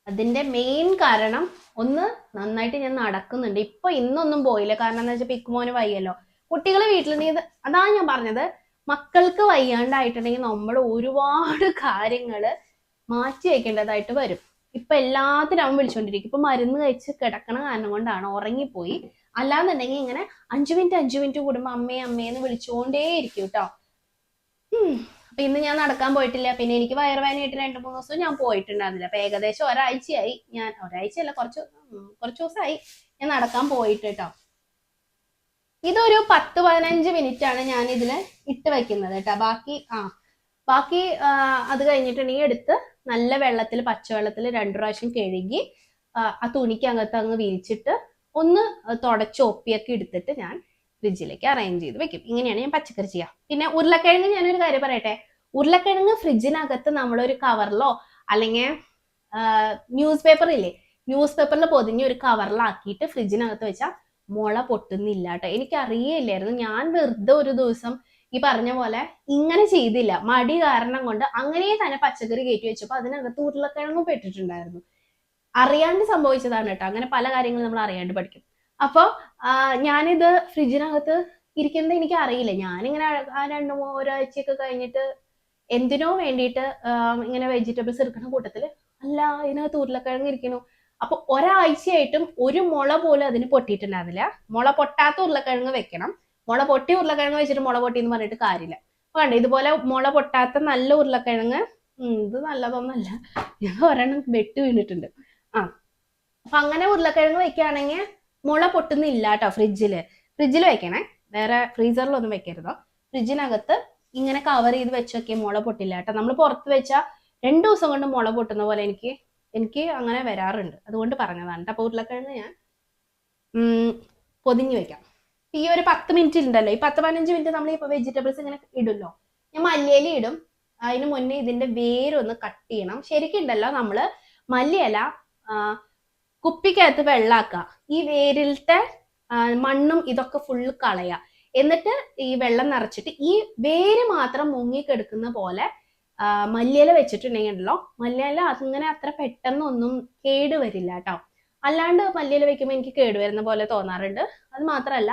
അതിന്റെ മെയിൻ കാരണം ഒന്ന് നന്നായിട്ട് ഞാൻ നടക്കുന്നുണ്ട്. ഇപ്പൊ ഇന്നൊന്നും പോയില്ല, കാരണം എന്താ വെച്ചാൽ പിക്കുമോന് വയ്യല്ലോ. കുട്ടികളെ വീട്ടിലുണ്ടെങ്കിൽ അതാ ഞാൻ പറഞ്ഞത്, മക്കൾക്ക് വയ്യാണ്ടായിട്ടുണ്ടെങ്കിൽ നമ്മൾ ഒരുപാട് കാര്യങ്ങള് മാറ്റി വെക്കേണ്ടതായിട്ട് വരും. ഇപ്പൊ എല്ലാത്തിനും അവൻ വിളിച്ചോണ്ടിരിക്കും. ഇപ്പൊ മരുന്ന് കഴിച്ച് കിടക്കണ കാരണം കൊണ്ടാണ്, ഉറങ്ങിപ്പോയി. അല്ലാന്നുണ്ടെങ്കിൽ ഇങ്ങനെ 5 മിനിറ്റ് കൂടുമ്പോ അമ്മേന്ന് വിളിച്ചോണ്ടേ ഇരിക്കും കേട്ടോ. അപ്പൊ ഇന്ന് ഞാൻ നടക്കാൻ പോയിട്ടില്ല. പിന്നെ എനിക്ക് വയറുവേദനയായിട്ട് 2-3 ദിവസം ഞാൻ പോയിട്ടുണ്ടായിരുന്നില്ല. അപ്പൊ ഏകദേശം ഒരാഴ്ചയായി, ഒരാഴ്ചയല്ല കുറച്ച് ദിവസമായി ഞാൻ നടക്കാൻ പോയിട്ട് കേട്ടോ. ഇതൊരു 10-15 മിനിറ്റ് ആണ് ഞാൻ ഇതില് ഇട്ട് വെക്കുന്നത് കേട്ടോ. ബാക്കി അത് കഴിഞ്ഞിട്ടുണ്ടെങ്കിൽ എടുത്ത് നല്ല വെള്ളത്തിൽ, പച്ചവെള്ളത്തിൽ 2 പ്രാവശ്യം കഴുകി ആ തുണിക്കകത്ത് അങ്ങ് വിരിച്ചിട്ട് ഒന്ന് തുടച്ച് ഒപ്പിയൊക്കെ എടുത്തിട്ട് ഞാൻ ഫ്രിഡ്ജിലേക്ക് അറേഞ്ച് ചെയ്ത് വെക്കും. ഇങ്ങനെയാണ് ഞാൻ പച്ചക്കറി ചെയ്യുക. പിന്നെ ഉരുളക്കിഴങ്ങ്, ഞാനൊരു കാര്യം പറയട്ടെ, ഉരുളക്കിഴങ്ങ് ഫ്രിഡ്ജിനകത്ത് നമ്മളൊരു കവറിലോ അല്ലെങ്കിൽ ന്യൂസ് പേപ്പറിൽ പൊതിഞ്ഞ് ഒരു കവറിലാക്കിയിട്ട് ഫ്രിഡ്ജിനകത്ത് വെച്ചാൽ മുള പൊട്ടുന്നില്ല കേട്ടോ. എനിക്ക് അറിയില്ലായിരുന്നു. ഞാൻ വെറുതെ ഒരു ദിവസം ഈ പറഞ്ഞ പോലെ ഇങ്ങനെ ചെയ്തില്ല, മടി കാരണം കൊണ്ട് അങ്ങനെ തന്നെ പച്ചക്കറി കയറ്റി വെച്ചപ്പോൾ അതിനകത്ത് ഉരുളക്കിഴങ്ങും പെട്ടിട്ടുണ്ടായിരുന്നു. അറിയാണ്ട് സംഭവിച്ചതാണ് കേട്ടോ. അങ്ങനെ പല കാര്യങ്ങളും നമ്മൾ അറിയാണ്ട് പഠിക്കും. അപ്പോൾ ഞാനിത് ഫ്രിഡ്ജിനകത്ത് ഇരിക്കുന്നത് എനിക്ക് അറിയില്ല. ഞാനിങ്ങനെ ആ 2-3 ഒരാഴ്ചയൊക്കെ കഴിഞ്ഞിട്ട് എന്തിനോ വേണ്ടിയിട്ട് ഇങ്ങനെ വെജിറ്റബിൾസ് എടുക്കുന്ന കൂട്ടത്തില് അല്ല ഇതിനകത്ത് ഉരുളക്കിഴങ്ങ് ഇരിക്കുന്നു. അപ്പൊ ഒരാഴ്ചയായിട്ടും ഒരു മുള പോലും അതിന് പൊട്ടിയിട്ടുണ്ടായിരുന്നില്ല. മുള പൊട്ടാത്ത ഉരുളക്കിഴങ്ങ് വെക്കണം. മുള പൊട്ടിയ ഉരുളക്കിഴങ്ങ് വെച്ചിട്ട് മുള പൊട്ടി എന്ന് പറഞ്ഞിട്ട് കാര്യമില്ല. വേണ്ട, ഇതുപോലെ മുള പൊട്ടാത്ത നല്ല ഉരുളക്കിഴങ്ങ്, ഇത് നല്ലതൊന്നല്ല, ഞാൻ ഒരെണ്ണം വെട്ട് വീണിട്ടുണ്ട്. അപ്പൊ അങ്ങനെ ഉരുളക്കിഴങ്ങ് വെക്കുകയാണെങ്കിൽ മുള പൊട്ടുന്നില്ല കേട്ടോ. ഫ്രിഡ്ജിൽ വെക്കണേ, വേറെ ഫ്രീസറിലൊന്നും വെക്കരുതോ. ഫ്രിഡ്ജിനകത്ത് ഇങ്ങനെ കവർ ചെയ്ത് വെച്ചൊക്കെ മുള പൊട്ടില്ല കേട്ടോ. നമ്മൾ പുറത്ത് വെച്ചാൽ 2 ദിവസം കൊണ്ട് മുള പൊട്ടുന്ന പോലെ എനിക്ക് അങ്ങനെ വരാറുണ്ട്. അതുകൊണ്ട് പറഞ്ഞതാണ്. അപ്പൊ ഉരുളക്കിഴങ്ങ് ഞാൻ പൊതിഞ്ഞു വെക്കാം. ഈ ഒരു 10 മിനിറ്റ് ഉണ്ടല്ലോ, ഈ 10-15 മിനിറ്റ് നമ്മൾ ഇപ്പൊ വെജിറ്റബിൾസ് ഇങ്ങനെ ഇടുമല്ലോ, ഞാൻ മല്ലിയില ഇടും. അതിന് മുന്നേ ഇതിന്റെ വേരൊന്ന് കട്ട് ചെയ്യണം. ശരിക്കുണ്ടല്ലോ നമ്മള് മല്ലിയില കുപ്പിക്കകത്ത് വെള്ളാക്കുക, ഈ വേരിലത്തെ മണ്ണും ഇതൊക്കെ ഫുള്ള് കളയുക. എന്നിട്ട് ഈ വെള്ളം നിറച്ചിട്ട് ഈ വേര് മാത്രം മുങ്ങിക്കെടുക്കുന്ന പോലെ മല്ലിയില വെച്ചിട്ടുണ്ടെങ്കിലോ, മല്ലിയില അങ്ങനെ അത്ര പെട്ടെന്നൊന്നും കേടുവരില്ല കേട്ടോ. അല്ലാണ്ട് മല്ലിയില വെക്കുമ്പോൾ എനിക്ക് കേടുവരുന്ന പോലെ തോന്നാറുണ്ട്. അത് മാത്രമല്ല,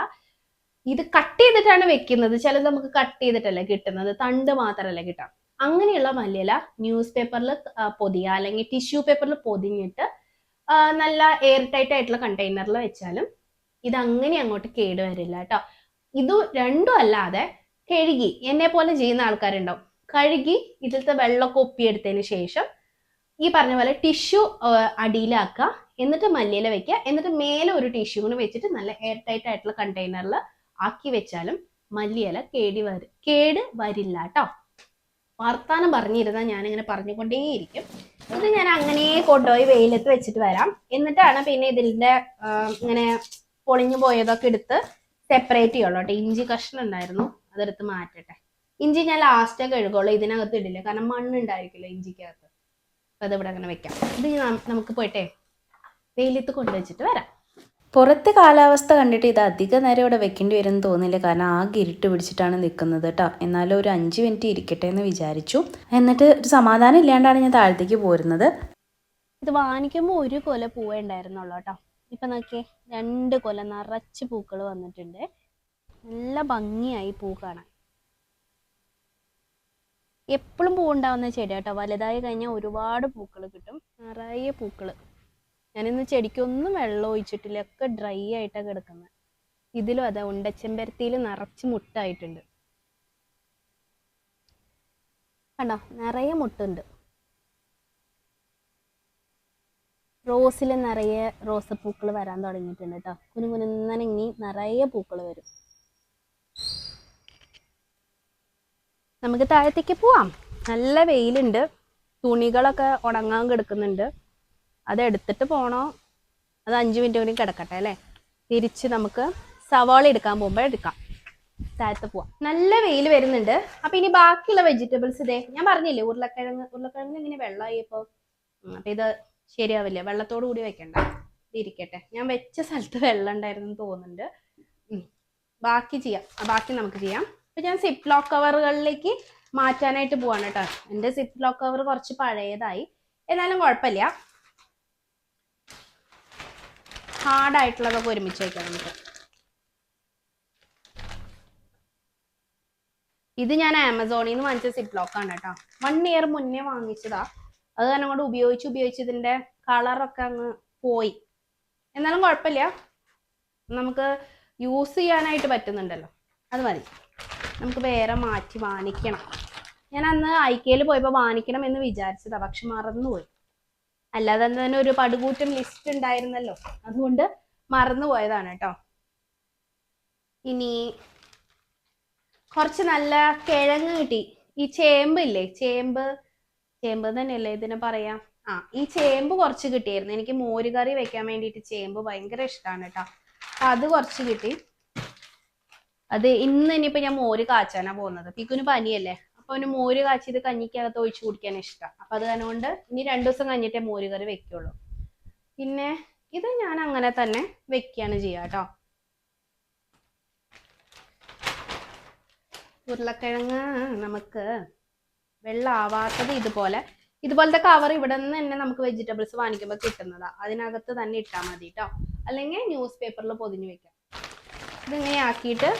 ഇത് കട്ട് ചെയ്തിട്ടാണ് വെക്കുന്നത്. ചിലത് നമുക്ക് കട്ട് ചെയ്തിട്ടല്ലേ കിട്ടുന്നത്, തണ്ട് മാത്രമല്ല കിട്ടാം. അങ്ങനെയുള്ള മല്ലിയില ന്യൂസ് പേപ്പറിൽ പൊതിയുക, അല്ലെങ്കിൽ ടിഷ്യൂ പേപ്പറിൽ പൊതിഞ്ഞിട്ട് നല്ല എയർ ടൈറ്റ് ആയിട്ടുള്ള കണ്ടെയ്നറിൽ വെച്ചാലും ഇത് അങ്ങനെ അങ്ങോട്ട് കേടുവരില്ല കേട്ടോ. ഇത് രണ്ടും അല്ലാതെ കഴുകി, എന്നെ പോലെ ചെയ്യുന്ന ആൾക്കാരുണ്ടാവും, കഴുകി ഇതിലത്തെ വെള്ളമൊക്കെ ഒപ്പിയെടുത്തതിന് ശേഷം ഈ പറഞ്ഞ പോലെ ടിഷ്യൂ അടിയിലാക്കുക, എന്നിട്ട് മല്ലിയില വെക്കുക, എന്നിട്ട് മേലെ ഒരു ടിഷ്യൂ കൂടി വെച്ചിട്ട് നല്ല എയർ ടൈറ്റ് ആയിട്ടുള്ള കണ്ടെയ്നറിൽ ആക്കി വെച്ചാലും മല്ലിയില കേട് വരില്ല കേട്ടോ. വർത്താനം പറഞ്ഞിരുന്നാൽ ഞാനിങ്ങനെ പറഞ്ഞുകൊണ്ടേയിരിക്കും. ഇത് ഞാൻ അങ്ങനെ കൊണ്ടുപോയി വെയിലത്ത് വെച്ചിട്ട് വരാം. എന്നിട്ടാണ് പിന്നെ ഇതിൻ്റെ ഇങ്ങനെ പൊളിഞ്ഞു പോയതൊക്കെ എടുത്ത് സെപ്പറേറ്റ് ചെയ്യുള്ളൂ കേട്ടോ. ഇഞ്ചി കഷ്ണം ഉണ്ടായിരുന്നു, അതെടുത്ത് മാറ്റട്ടെ. ഇഞ്ചി ഞാൻ ലാസ്റ്റേ കഴുകുള്ളൂ, ഇതിനകത്ത് ഇടില്ല, കാരണം മണ്ണുണ്ടായിരിക്കില്ല ഇഞ്ചിക്കകത്ത്. അപ്പം അതിവിടെ അങ്ങനെ വെക്കാം. ഇത് നമുക്ക് പോയിട്ടെ വെയിലത്ത് കൊണ്ടുവച്ചിട്ട് വരാം. പുറത്തെ കാലാവസ്ഥ കണ്ടിട്ട് ഇത് അധിക നേരം ഇവിടെ വെക്കേണ്ടി വരുമെന്ന് തോന്നില്ല, കാരണം ആകെ ഇരുട്ട് പിടിച്ചിട്ടാണ് നിൽക്കുന്നത് കേട്ടോ. എന്നാലും ഒരു 5 മിനിറ്റ് ഇരിക്കട്ടെ എന്ന് വിചാരിച്ചു. എന്നിട്ട് ഒരു സമാധാനം ഇല്ലാണ്ടാണ് ഞാൻ താഴത്തേക്ക് പോരുന്നത്. ഇത് വാങ്ങിക്കുമ്പോൾ ഒരു കൊല പൂവേ ഉണ്ടായിരുന്നുള്ളൂ കേട്ടോ. ഇപ്പം നോക്കിയേ, 2 കൊല നിറച്ച് പൂക്കൾ വന്നിട്ടുണ്ട്. നല്ല ഭംഗിയായി പൂ കാണാൻ. എപ്പോഴും പൂ ഉണ്ടാവുന്ന ചെടി കേട്ടോ. വലുതായി കഴിഞ്ഞാൽ ഒരുപാട് പൂക്കൾ കിട്ടും, നിറയെ പൂക്കൾ. ഞാനിന്ന് ചെടിക്കൊന്നും വെള്ളം ഒഴിച്ചിട്ടില്ല, ഒക്കെ ഡ്രൈ ആയിട്ടാണ് കിടക്കുന്നത്. ഇതിലും അതെ, ഉണ്ടച്ചെമ്പരത്തിയിൽ നിറച്ച് മുട്ടായിട്ടുണ്ട് കണ്ടോ, നിറയെ മുട്ടുണ്ട്. റോസിൽ നിറയെ റോസപ്പൂക്കൾ വരാൻ തുടങ്ങിയിട്ടുണ്ട് കേട്ടോ. കുനുകുനങ്ങി നിറയെ പൂക്കൾ വരും. നമുക്ക് താഴത്തേക്ക് പോവാം. നല്ല വെയിലുണ്ട്, തുണികളൊക്കെ ഉണങ്ങാൻ കിടക്കുന്നുണ്ട്. അതെടുത്തിട്ട് പോകണോ, അത് 5 മിനിറ്റ് കൂടി കിടക്കട്ടെ അല്ലേ. തിരിച്ച് നമുക്ക് സവാള എടുക്കാൻ പോകുമ്പോൾ എടുക്കാം. താഴത്ത് പോവാം. നല്ല വെയിൽ വരുന്നുണ്ട്. അപ്പൊ ഇനി ബാക്കിയുള്ള വെജിറ്റബിൾസ് ഇതേ ഞാൻ പറഞ്ഞില്ലേ ഉരുളക്കിഴങ്ങ് ഇങ്ങനെ വെള്ളമായി ഇപ്പൊ. അപ്പൊ ഇത് ശരിയാവില്ല, വെള്ളത്തോടു കൂടി വെക്കണ്ട, ഇരിക്കട്ടെ. ഞാൻ വെച്ച സ്ഥലത്ത് വെള്ളം ഉണ്ടായിരുന്നു തോന്നുന്നുണ്ട്. ബാക്കി നമുക്ക് ചെയ്യാം. അപ്പൊ ഞാൻ സിപ്പ് ലോക്ക് കവറുകളിലേക്ക് മാറ്റാനായിട്ട് പോവാണ് കേട്ടോ. എൻ്റെ സിപ്പ് ലോക്ക് കവർ കുറച്ച് പഴയതായി, എന്നാലും കുഴപ്പമില്ല. ഹാർഡായിട്ടുള്ളതൊക്കെ ഒരുമിച്ച് വയ്ക്കാം നമുക്ക്. ഇത് ഞാൻ ആമസോണിൽ നിന്ന് വാങ്ങിച്ച സിപ്പ് ലോക്കാണ് കേട്ടോ. 1 ഇയർ മുന്നേ വാങ്ങിച്ചതാ. അത് കാരണം കൊണ്ട് ഉപയോഗിച്ച് ഇതിന്റെ കളറൊക്കെ അങ്ങ് പോയി. എന്നാലും കുഴപ്പമില്ല, നമുക്ക് യൂസ് ചെയ്യാനായിട്ട് പറ്റുന്നുണ്ടല്ലോ, അത് മതി. നമുക്ക് വേറെ മാറ്റി വാങ്ങിക്കണം. ഞാൻ അന്ന് ഐക്കയിൽ പോയപ്പോൾ വാങ്ങിക്കണം എന്ന് വിചാരിച്ചതാ, പക്ഷെ മറന്നുപോയി. അല്ലാതെ തന്നെ ഒരു പടുകൂറ്റൻ ലിസ്റ്റ് ഉണ്ടായിരുന്നല്ലോ, അതുകൊണ്ട് മറന്നുപോയതാണ് കേട്ടോ. ഇനി കുറച്ച് നല്ല കിഴങ്ങ് കിട്ടി. ഈ ചേമ്പ് ഇല്ലേ, ചേമ്പ് തന്നെയല്ലേ ഇതിനെ പറയാം. ഈ ചേമ്പ് കുറച്ച് കിട്ടിയായിരുന്നു. എനിക്ക് മോരുകറി വെക്കാൻ വേണ്ടിയിട്ട് ചേമ്പ് ഭയങ്കര ഇഷ്ടമാണ് കേട്ടോ. അത് കുറച്ച് കിട്ടി. അത് ഇന്ന് ഇനിയിപ്പോ ഞാൻ മോര് കാച്ചാനാ പോകുന്നത്. പിക്കുന് പനിയല്ലേ, അപ്പൊ അവന് മോര് കാച്ചിയത് കഞ്ഞിക്കകത്ത് ഒഴിച്ചു കുടിക്കാൻ ഇഷ്ടം. അപ്പൊ അത് കാരണം കൊണ്ട് ഇനി 2 ദിവസം കഴിഞ്ഞിട്ടേ മോരുകറി വെക്കുള്ളൂ. പിന്നെ ഇത് ഞാൻ അങ്ങനെ തന്നെ വെക്കുകയാണ് ചെയ്യുക കേട്ടോ. ഉരുളക്കിഴങ്ങ് നമുക്ക് വെള്ളമാവാത്തത് ഇതുപോലത്തെ കവർ ഇവിടെ നിന്ന് തന്നെ നമുക്ക് വെജിറ്റബിൾസ് വാങ്ങിക്കുമ്പോൾ കിട്ടുന്നതാ. അതിനകത്ത് തന്നെ ഇട്ടാൽ മതി കേട്ടോ. അല്ലെങ്കിൽ ന്യൂസ് പേപ്പറിൽ പൊതിഞ്ഞു വെക്കാം. ഇതിങ്ങനെ ആക്കിയിട്ട്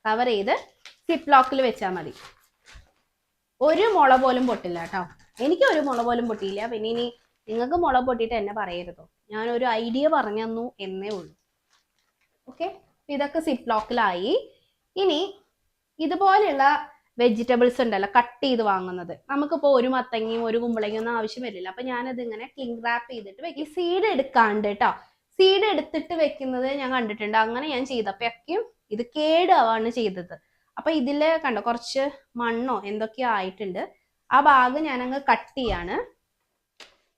കവർ ചെയ്ത് സിപ്പ് ലോക്കിൽ വെച്ചാൽ മതി. ഒരു മുള പോലും പൊട്ടില്ല കേട്ടോ. എനിക്ക് ഒരു മുള പോലും പൊട്ടിയില്ല. പിന്നെ ഇനി നിങ്ങൾക്ക് മുള പൊട്ടിയിട്ട് എന്നെ പറയരുതോ, ഞാനൊരു ഐഡിയ പറഞ്ഞു തന്നു എന്നേ ഉള്ളൂ. ഓക്കെ, ഇതൊക്കെ സിപ്പ് ലോക്കിലായി. ഇനി ഇതുപോലെയുള്ള വെജിറ്റബിൾസ് ഉണ്ടല്ലോ കട്ട് ചെയ്ത് വാങ്ങുന്നത്, നമുക്കിപ്പോൾ ഒരു മത്തങ്ങയും ഒരു കുമ്പളങ്ങയും ഒന്നും ആവശ്യം വരില്ല. അപ്പൊ ഞാനത് ഇങ്ങനെ ക്ലിംഗ് റാപ്പ് ചെയ്തിട്ട് വെക്കും. സീഡ് എടുക്കാണ്ട് കേട്ടോ. സീഡ് എടുത്തിട്ട് വെക്കുന്നത് ഞാൻ കണ്ടിട്ടുണ്ട്. അങ്ങനെ ഞാൻ ചെയ്തപ്പോഴേക്കും ഇത് കേടാവാണ് ചെയ്തത്. അപ്പൊ ഇതില് കണ്ടോ കുറച്ച് മണ്ണോ എന്തൊക്കെയോ ആയിട്ടുണ്ട്. ആ ഭാഗം ഞാനങ്ങ് കട്ട് ചെയ്യാണ്.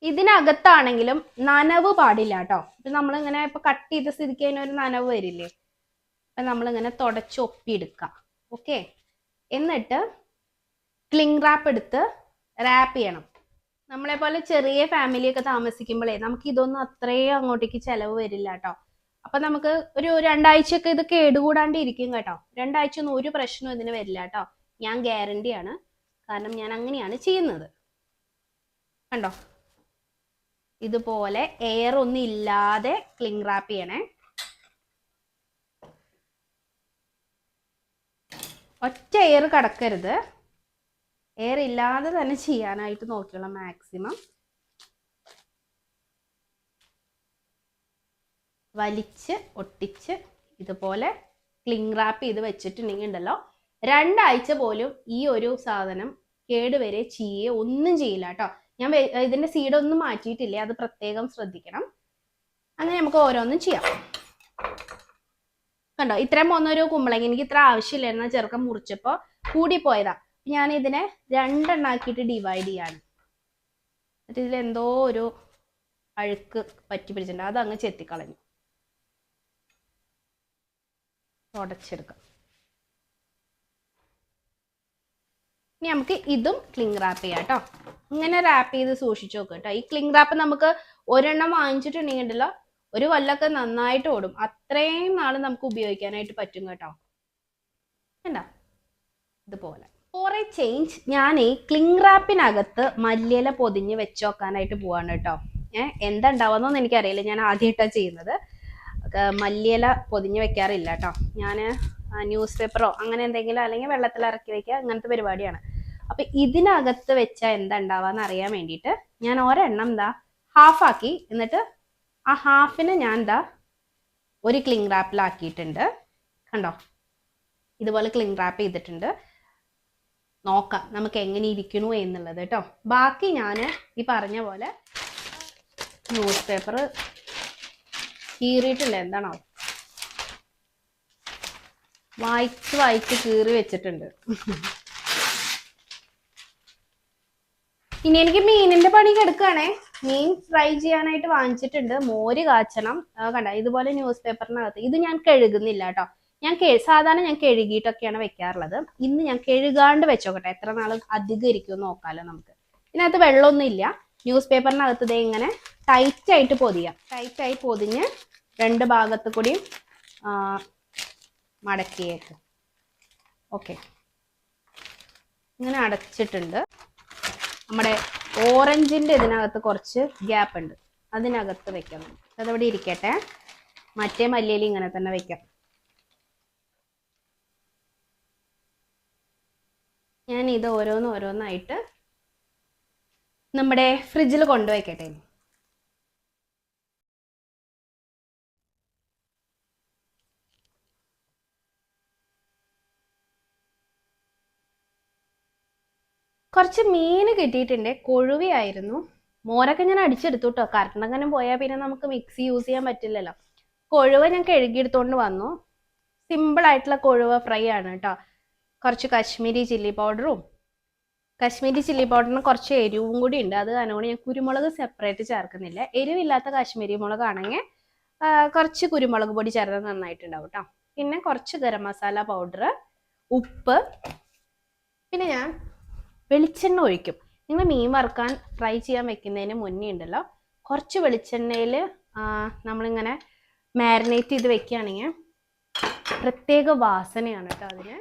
ഇതിനകത്താണെങ്കിലും നനവ് പാടില്ല കേട്ടോ. ഇപ്പൊ നമ്മളിങ്ങനെ ഇപ്പൊ കട്ട് ചെയ്ത സ്ഥിതിക്ക് അതിനൊരു നനവ് വരില്ലേ, അപ്പൊ നമ്മളിങ്ങനെ തുടച്ചൊപ്പിയെടുക്കാം. ഓക്കെ, എന്നിട്ട് ക്ലിംഗ് റാപ്പ് എടുത്ത് റാപ്പ് ചെയ്യണം. നമ്മളെ പോലെ ചെറിയ ഫാമിലിയൊക്കെ താമസിക്കുമ്പോഴേ നമുക്ക് ഇതൊന്നും അത്രയും അങ്ങോട്ടേക്ക് ചെലവ് വരില്ല കേട്ടോ. അപ്പൊ നമുക്ക് ഒരു 2 ആഴ്ചയൊക്കെ ഇത് കേടുകൂടാണ്ട് ഇരിക്കും കേട്ടോ. 2 ആഴ്ച ഒന്നും ഒരു പ്രശ്നവും ഇതിന് വരില്ല കേട്ടോ. ഞാൻ ഗ്യാരണ്ടിയാണ്, കാരണം ഞാൻ അങ്ങനെയാണ് ചെയ്യുന്നത്. കണ്ടോ, ഇതുപോലെ എയർ ഒന്നും ഇല്ലാതെ ക്ലിംഗ് റാപ്പ് ചെയ്യണേ. ഒറ്റ എയർ കടക്കരുത്. എയർ ഇല്ലാതെ തന്നെ ചെയ്യാനായിട്ട് നോക്കിയുള്ള മാക്സിമം. വലിച്ച് ഒട്ടിച്ച് ഇതുപോലെ ക്ലിംഗ് റാപ്പ് ചെയ്ത് വെച്ചിട്ടുണ്ടെങ്കിൽ ഉണ്ടല്ലോ 2 ആഴ്ച പോലും ഈ ഒരു സാധനം കേടുവരെ ഒന്നും ചെയ്യില്ല കേട്ടോ. ഞാൻ ഇതിന്റെ സീഡൊന്നും മാറ്റിയിട്ടില്ലേ, അത് പ്രത്യേകം ശ്രദ്ധിക്കണം. അങ്ങനെ നമുക്ക് ഓരോന്നും ചെയ്യാം. കണ്ടോ, ഇത്രയും പോകുന്നൊരു കുമ്പളങ്ങ എനിക്ക് ഇത്ര ആവശ്യമില്ലായിരുന്നു. ചെറുക്കം മുറിച്ചപ്പോൾ കൂടിപ്പോയതാ. ഞാൻ ഇതിനെ 2 എണ്ണാക്കിയിട്ട് ഡിവൈഡ് ചെയ്യാണ്. എന്നിട്ട് ഇതിലെന്തോ ഒരു അഴുക്ക് പറ്റി പിടിച്ചിട്ടുണ്ട്, അത് അങ്ങ് ചെത്തിക്കളഞ്ഞു. തുടച്ചെടുക്കാം. ഇനി നമുക്ക് ഇതും ക്ലിംഗ് റാപ്പ് ചെയ്യാം കേട്ടോ. ഇങ്ങനെ റാപ്പ് ചെയ്ത് സൂക്ഷിച്ചു നോക്കുക കേട്ടോ. ഈ ക്ലിംഗ് റാപ്പ് നമുക്ക് ഒരെണ്ണം വാങ്ങിച്ചിട്ടുണ്ടെങ്കിലോ 1 കൊല്ലമൊക്കെ നന്നായിട്ട് ഓടും. അത്രയും നാൾ നമുക്ക് ഉപയോഗിക്കാനായിട്ട് പറ്റും കേട്ടോ. കണ്ടോ, ഇതുപോലെ. ഫോർ എ ചേഞ്ച് ഞാൻ ഈ ക്ലിംഗ് റാപ്പിനകത്ത് മല്ലിയില പൊതിഞ്ഞ് വെച്ചോക്കാനായിട്ട് പോവാണ് കേട്ടോ. എന്താ ഉണ്ടാവുന്നതെന്ന് എനിക്കറിയില്ല, ഞാൻ ആദ്യമായിട്ടാണ് ചെയ്യുന്നത്. മല്ലിയില പൊതിഞ്ഞ് വെക്കാറില്ല കേട്ടോ. ഞാൻ ന്യൂസ് പേപ്പറോ അങ്ങനെ എന്തെങ്കിലും അല്ലെങ്കിൽ വെള്ളത്തിൽ ഇറക്കി വെക്കുക, അങ്ങനത്തെ പരിപാടിയാണ്. അപ്പൊ ഇതിനകത്ത് വെച്ചാൽ എന്താ ഉണ്ടാവാന്ന് അറിയാൻ വേണ്ടിയിട്ട് ഞാൻ ഒരെണ്ണം ഹാഫാക്കി, എന്നിട്ട് ആ ഹാഫിനെ ഞാൻ ഒരു ക്ലിംഗ് റാപ്പിലാക്കിയിട്ടുണ്ട്. കണ്ടോ, ഇതുപോലെ ക്ലിംഗ് റാപ്പ് ചെയ്തിട്ടുണ്ട്. നോക്കാം നമുക്ക് എങ്ങനെ ഇരിക്കണു എന്നുള്ളത് കേട്ടോ. ബാക്കി ഞാൻ ഈ പറഞ്ഞ പോലെ ന്യൂസ് പേപ്പർ കീറിയിട്ടില്ല, എന്താണോ വായിച്ച് കീറി വെച്ചിട്ടുണ്ട്. ഇനി എനിക്ക് മീനിന്റെ പണി കിടക്കുകയാണേ. മീൻ ഫ്രൈ ചെയ്യാനായിട്ട് വാങ്ങിച്ചിട്ടുണ്ട്. മോര് കാച്ചണം. കണ്ട ഇതുപോലെ ന്യൂസ് പേപ്പറിനകത്ത്. ഇത് ഞാൻ കഴുകുന്നില്ല കേട്ടോ. സാധാരണ ഞാൻ കഴുകിയിട്ടൊക്കെയാണ് വെക്കാറുള്ളത്. ഇന്ന് ഞാൻ കഴുകാണ്ട് വെച്ചോക്കട്ടെ, എത്ര നാൾ അധികം ഇരിക്കും നോക്കാലോ നമുക്ക്. ഇതിനകത്ത് വെള്ളമൊന്നും ഇല്ല. ന്യൂസ് പേപ്പറിനകത്ത് ഇതേ ഇങ്ങനെ ടൈറ്റായിട്ട് പൊതിയാം. ടൈറ്റായി പൊതിഞ്ഞ് 2 ഭാഗത്ത് കൂടിയും മടക്കിയേക്ക്. ഓക്കെ, ഇങ്ങനെ അടച്ചിട്ടുണ്ട്. നമ്മുടെ ഓറഞ്ചിന്റെ ഇതിനകത്ത് കുറച്ച് ഗ്യാപ്പ് ഉണ്ട്, അതിനകത്ത് വെക്കണം. അതവിടെ ഇരിക്കട്ടെ. മറ്റേ മല്ലിയില ഇങ്ങനെ തന്നെ വെക്കാം. ഞാൻ ഇത് ഓരോന്നായിട്ട് നമ്മുടെ ഫ്രിഡ്ജിൽ കൊണ്ടുവയ്ക്കട്ടെ. കുറച്ച് മീൻ കിട്ടിയിട്ടുണ്ട്. കൊഴുവയായിരുന്നു. മോരൊക്കെ ഞാൻ അടിച്ചെടുത്തു കേട്ടോ. കറണ്ടങ്ങനെ പോയാൽ പിന്നെ നമുക്ക് മിക്സി യൂസ് ചെയ്യാൻ പറ്റില്ലല്ലോ. കൊഴുവ ഞാൻ കഴുകിയെടുത്തോണ്ട് വന്നു. സിമ്പിൾ ആയിട്ടുള്ള കൊഴുവ ഫ്രൈ ആണ് കേട്ടോ. കുറച്ച് കാശ്മീരി ചില്ലി പൗഡറും, കാശ്മീരി ചില്ലി പൗഡറിന് കുറച്ച് എരിവും കൂടി ഉണ്ട്. അത് കാരണം ഞാൻ കുരുമുളക് സെപ്പറേറ്റ് ചേർക്കുന്നില്ല. എരിവില്ലാത്ത കാശ്മീരി മുളകാണെങ്കിൽ കുറച്ച് കുരുമുളക് പൊടി ചേർത്ത് നന്നായിട്ടുണ്ടാവും കേട്ടോ. പിന്നെ കുറച്ച് ഗരം മസാല പൗഡർ, ഉപ്പ്, പിന്നെ ഞാൻ വെളിച്ചെണ്ണ ഒഴിക്കും. നിങ്ങൾ മീൻ വറുക്കാൻ ഫ്രൈ ചെയ്യാൻ വെക്കുന്നതിന് മുന്നേ ഉണ്ടല്ലോ, കുറച്ച് വെളിച്ചെണ്ണയിൽ നമ്മളിങ്ങനെ മാരിനേറ്റ് ചെയ്ത് വെക്കുകയാണെങ്കിൽ പ്രത്യേക വാസനയാണ് കേട്ടോ അതിന്.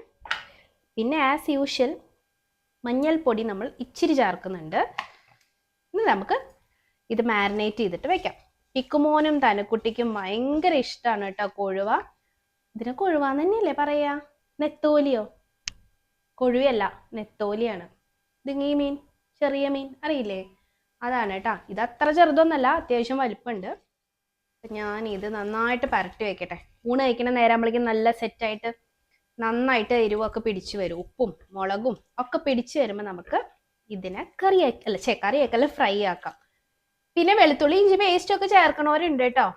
പിന്നെ ആസ് യൂഷ്വൽ മഞ്ഞൾപ്പൊടി നമ്മൾ ഇച്ചിരി ചേർക്കുന്നുണ്ട്. ഇനി നമുക്ക് ഇത് മാരിനേറ്റ് ചെയ്തിട്ട് വെക്കാം. പിക്കുമോനും തനക്കുട്ടിക്കും ഭയങ്കര ഇഷ്ടമാണ് കേട്ടോ കൊഴുവ. ഇതിനെ കൊഴുവാന്ന് തന്നെയല്ലേ പറയാ? നെത്തോലിയോ? കൊഴുവയല്ല, നെത്തോലിയാണ്. ഇതിങ്ങി മീൻ, ചെറിയ മീൻ അറിയില്ലേ? അതാണ് കേട്ടോ. ഇത് അത്ര ചെറുതൊന്നല്ല, അത്യാവശ്യം വലിപ്പമുണ്ട്. ഞാൻ ഇത് നന്നായിട്ട് പരട്ടി വെക്കട്ടെ. ഊണ് കഴിക്കുന്ന നേരാകുമ്പോഴേക്കും നല്ല സെറ്റായിട്ട് നന്നായിട്ട് എരിവൊക്കെ പിടിച്ചു വരും. ഉപ്പും മുളകും ഒക്കെ പിടിച്ചു വരുമ്പോൾ നമുക്ക് ഇതിനെ കറിയാക്കല്ല ഫ്രൈ ആക്കാം. പിന്നെ വെളുത്തുള്ളി ഇഞ്ചി പേസ്റ്റ് ഒക്കെ ചേർക്കണവരുണ്ട് കേട്ടോ.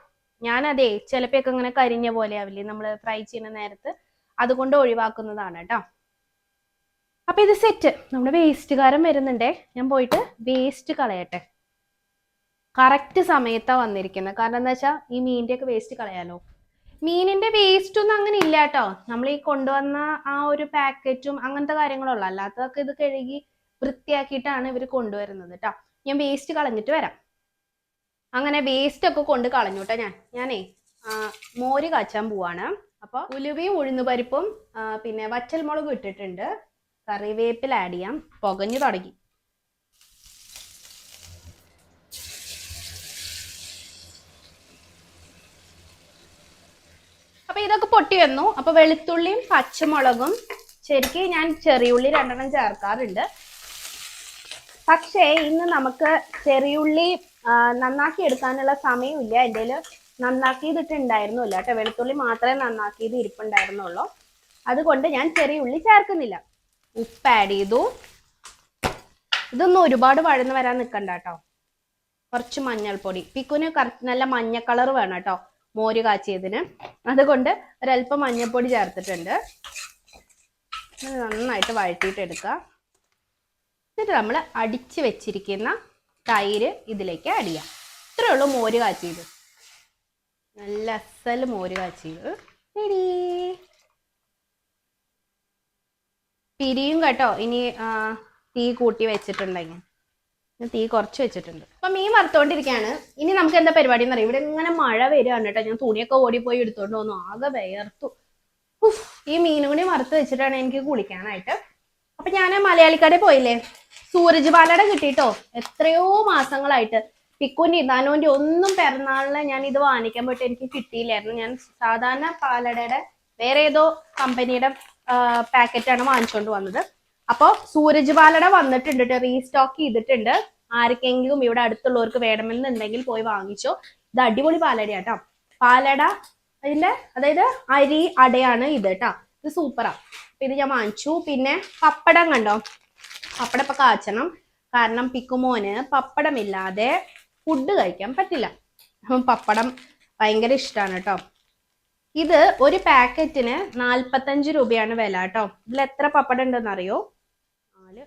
ഞാനതേ ചിലപ്പോഴൊക്കെ ഇങ്ങനെ കരിഞ്ഞ പോലെ ആവില്ലേ നമ്മൾ ഫ്രൈ ചെയ്യുന്ന നേരത്ത്, അതുകൊണ്ട് ഒഴിവാക്കുന്നതാണ് കേട്ടോ. അപ്പൊ ഇത് സെറ്റ്. നമ്മുടെ വേസ്റ്റുകാരൻ വരുന്നുണ്ടേ. ഞാൻ പോയിട്ട് വേസ്റ്റ് കളയട്ടെ. കറക്റ്റ് സമയത്താണ് വന്നിരിക്കുന്നത്. കാരണം എന്താ വെച്ചാൽ ഈ മീനിന്റെ ഒക്കെ വേസ്റ്റ് കളയാലോ. മീനിന്റെ വേസ്റ്റ് ഒന്നും അങ്ങനെ ഇല്ല കേട്ടോ. നമ്മൾ ഈ കൊണ്ടുവന്ന ആ ഒരു പാക്കറ്റും അങ്ങനത്തെ കാര്യങ്ങളുള്ള, അല്ലാത്തതൊക്കെ ഇത് കഴുകി വൃത്തിയാക്കിയിട്ടാണ് ഇവർ കൊണ്ടുവരുന്നത് കേട്ടോ. ഞാൻ വേസ്റ്റ് കളഞ്ഞിട്ട് വരാം. അങ്ങനെ വേസ്റ്റ് ഒക്കെ കൊണ്ട് കളഞ്ഞു കേട്ടോ. ഞാനേ മോര് കാച്ചാൻ പോവാണ്. അപ്പൊ ഉലുവയും ഉഴുന്നുപരിപ്പും പിന്നെ വറ്റൽമുളകും ഇട്ടിട്ടുണ്ട്. കറിവേപ്പില ആഡ് ചെയ്യാം. പുകഞ്ഞു തുടങ്ങി. അപ്പൊ ഇതൊക്കെ പൊട്ടി വന്നു. അപ്പൊ വെളുത്തുള്ളിയും പച്ചമുളകും, ശരിക്കും ഞാൻ ചെറിയുള്ളി 2 ചേർക്കാറുണ്ട്. പക്ഷേ ഇന്ന് നമുക്ക് ചെറിയുള്ളി നന്നാക്കി എടുക്കാനുള്ള സമയമില്ല. എൻ്റെ നന്നാക്കിയതിട്ടുണ്ടായിരുന്നില്ല കേട്ടോ. വെളുത്തുള്ളി മാത്രമേ നന്നാക്കിയത് ഇരിപ്പുണ്ടായിരുന്നുള്ളൂ. അതുകൊണ്ട് ഞാൻ ചെറിയുള്ളി ചേർക്കുന്നില്ല. ഉപ്പ് ആഡ് ചെയ്തു. ഇതൊന്നും ഒരുപാട് വഴന്ന് വരാൻ നിൽക്കണ്ട കേട്ടോ. കുറച്ച് മഞ്ഞൾപ്പൊടി. പിക്കുന് നല്ല മഞ്ഞ കളർ വേണം കേട്ടോ മോര് കാച്ചിയതിന്. അതുകൊണ്ട് ഒരല്പം മഞ്ഞൾപ്പൊടി ചേർത്തിട്ടുണ്ട്. നന്നായിട്ട് വഴറ്റിയിട്ട് എടുക്കുക. എന്നിട്ട് നമ്മൾ അടിച്ച് വെച്ചിരിക്കുന്ന തൈര് ഇതിലേക്ക് ആഡ് ചെയ്യാം. ഇത്രയേ ഉള്ളൂ മോര് കാച്ചിയത്. നല്ല അസൽ മോര് കാച്ചിയത് റെഡി. പിരിയും കേട്ടോ ഇനി തീ കൂട്ടി വെച്ചിട്ടുണ്ടെങ്കിൽ. തീ കുറച്ച് വെച്ചിട്ടുണ്ട്. അപ്പൊ മീൻ വറുത്തോണ്ടിരിക്കുകയാണ്. ഇനി നമുക്ക് എന്താ പരിപാടി എന്നറിയാം. ഇവിടെ ഇങ്ങനെ മഴ വരികയാണ് കേട്ടോ. ഞാൻ തുണിയൊക്കെ ഓടിപ്പോയി എടുത്തോണ്ട് വന്നു. ആകെ വേർത്തു. ഈ മീനും കൂടി വറുത്ത് വെച്ചിട്ടാണ് എനിക്ക് കുളിക്കാനായിട്ട്. അപ്പൊ ഞാൻ മലയാളിക്കടയിൽ പോയില്ലേ, സൂരജ് പാലട കിട്ടിട്ടോ. എത്രയോ മാസങ്ങളായിട്ട് പിക്കുവിന്റെ ഇതാനോന്റെ ഒന്നും പിറന്നാളിന് ഞാൻ ഇത് വാങ്ങിക്കാൻ പോയിട്ട് എനിക്ക് കിട്ടിയില്ലായിരുന്നു. ഞാൻ സാധാരണ പാലടയുടെ വേറെ ഏതോ കമ്പനിയുടെ പാക്കറ്റാണ് വാങ്ങിച്ചോണ്ട് വന്നത്. അപ്പൊ സൂരജ് പാലട വന്നിട്ടുണ്ട്, റീസ്റ്റോക്ക് ചെയ്തിട്ടുണ്ട്. ആർക്കെങ്കിലും ഇവിടെ അടുത്തുള്ളവർക്ക് വേണമെന്നുണ്ടെങ്കിൽ പോയി വാങ്ങിച്ചോ. ഇത് അടിപൊളി പാലടയാട്ടോ. പാലട അതായത് അരി അടയാണ് ഇത് കേട്ടോ. ഇത് സൂപ്പറാ. ഇത് ഞാൻ വാങ്ങിച്ചു. പിന്നെ പപ്പടം കണ്ടോ, പപ്പടം ഇപ്പൊ കാച്ചണം. കാരണം പിക്കുമോന് പപ്പടമില്ലാതെ ഫുഡ് കഴിക്കാൻ പറ്റില്ല. പപ്പടം ഭയങ്കര ഇഷ്ടമാണ് കേട്ടോ. ഇത് ഒരു പാക്കറ്റിന് 45 രൂപയാണ് വില കേട്ടോ. ഇതിൽ എത്ര പപ്പടം ഉണ്ടെന്ന് അറിയോ? 4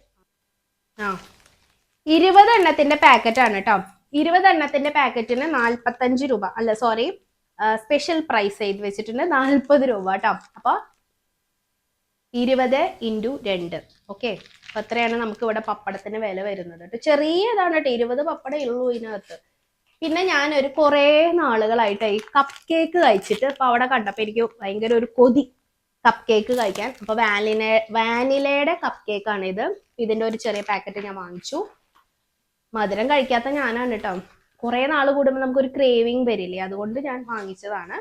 20 എണ്ണത്തിന്റെ പാക്കറ്റ് ആണ് കേട്ടോ. 20 എണ്ണത്തിന്റെ പാക്കറ്റിന് 45 രൂപ. അല്ല സോറി, സ്പെഷ്യൽ പ്രൈസ് എഴുതി വെച്ചിട്ടുണ്ട് 40 രൂപ കേട്ടോ. അപ്പൊ 20 × 2. ഓക്കെ, അപ്പൊ അത്രയാണ് നമുക്ക് ഇവിടെ പപ്പടത്തിന് വില വരുന്നത് കേട്ടോ. ചെറിയതാണ് കേട്ടോ, 20 പപ്പടം ഉള്ളൂ ഇതിനകത്ത്. പിന്നെ ഞാനൊരു കുറേ നാളുകളായിട്ട് ഈ കപ്പ് കേക്ക് കഴിച്ചിട്ട് അപ്പൊ അവിടെ കണ്ടപ്പോ എനിക്ക് ഭയങ്കര ഒരു കൊതി കപ്പ് കേക്ക് കഴിക്കാൻ. അപ്പൊ വാനിലയുടെ കപ്പ് കേക്ക് ആണ് ഇത്. ഇതിന്റെ ഒരു ചെറിയ പാക്കറ്റ് ഞാൻ വാങ്ങിച്ചു. മധുരം കഴിക്കാത്ത ഞാനാണ് കേട്ടോ. കുറെ നാൾ കൂടുമ്പോൾ നമുക്കൊരു ക്രേവിങ് വരില്ലേ, അതുകൊണ്ട് ഞാൻ വാങ്ങിച്ചതാണ്.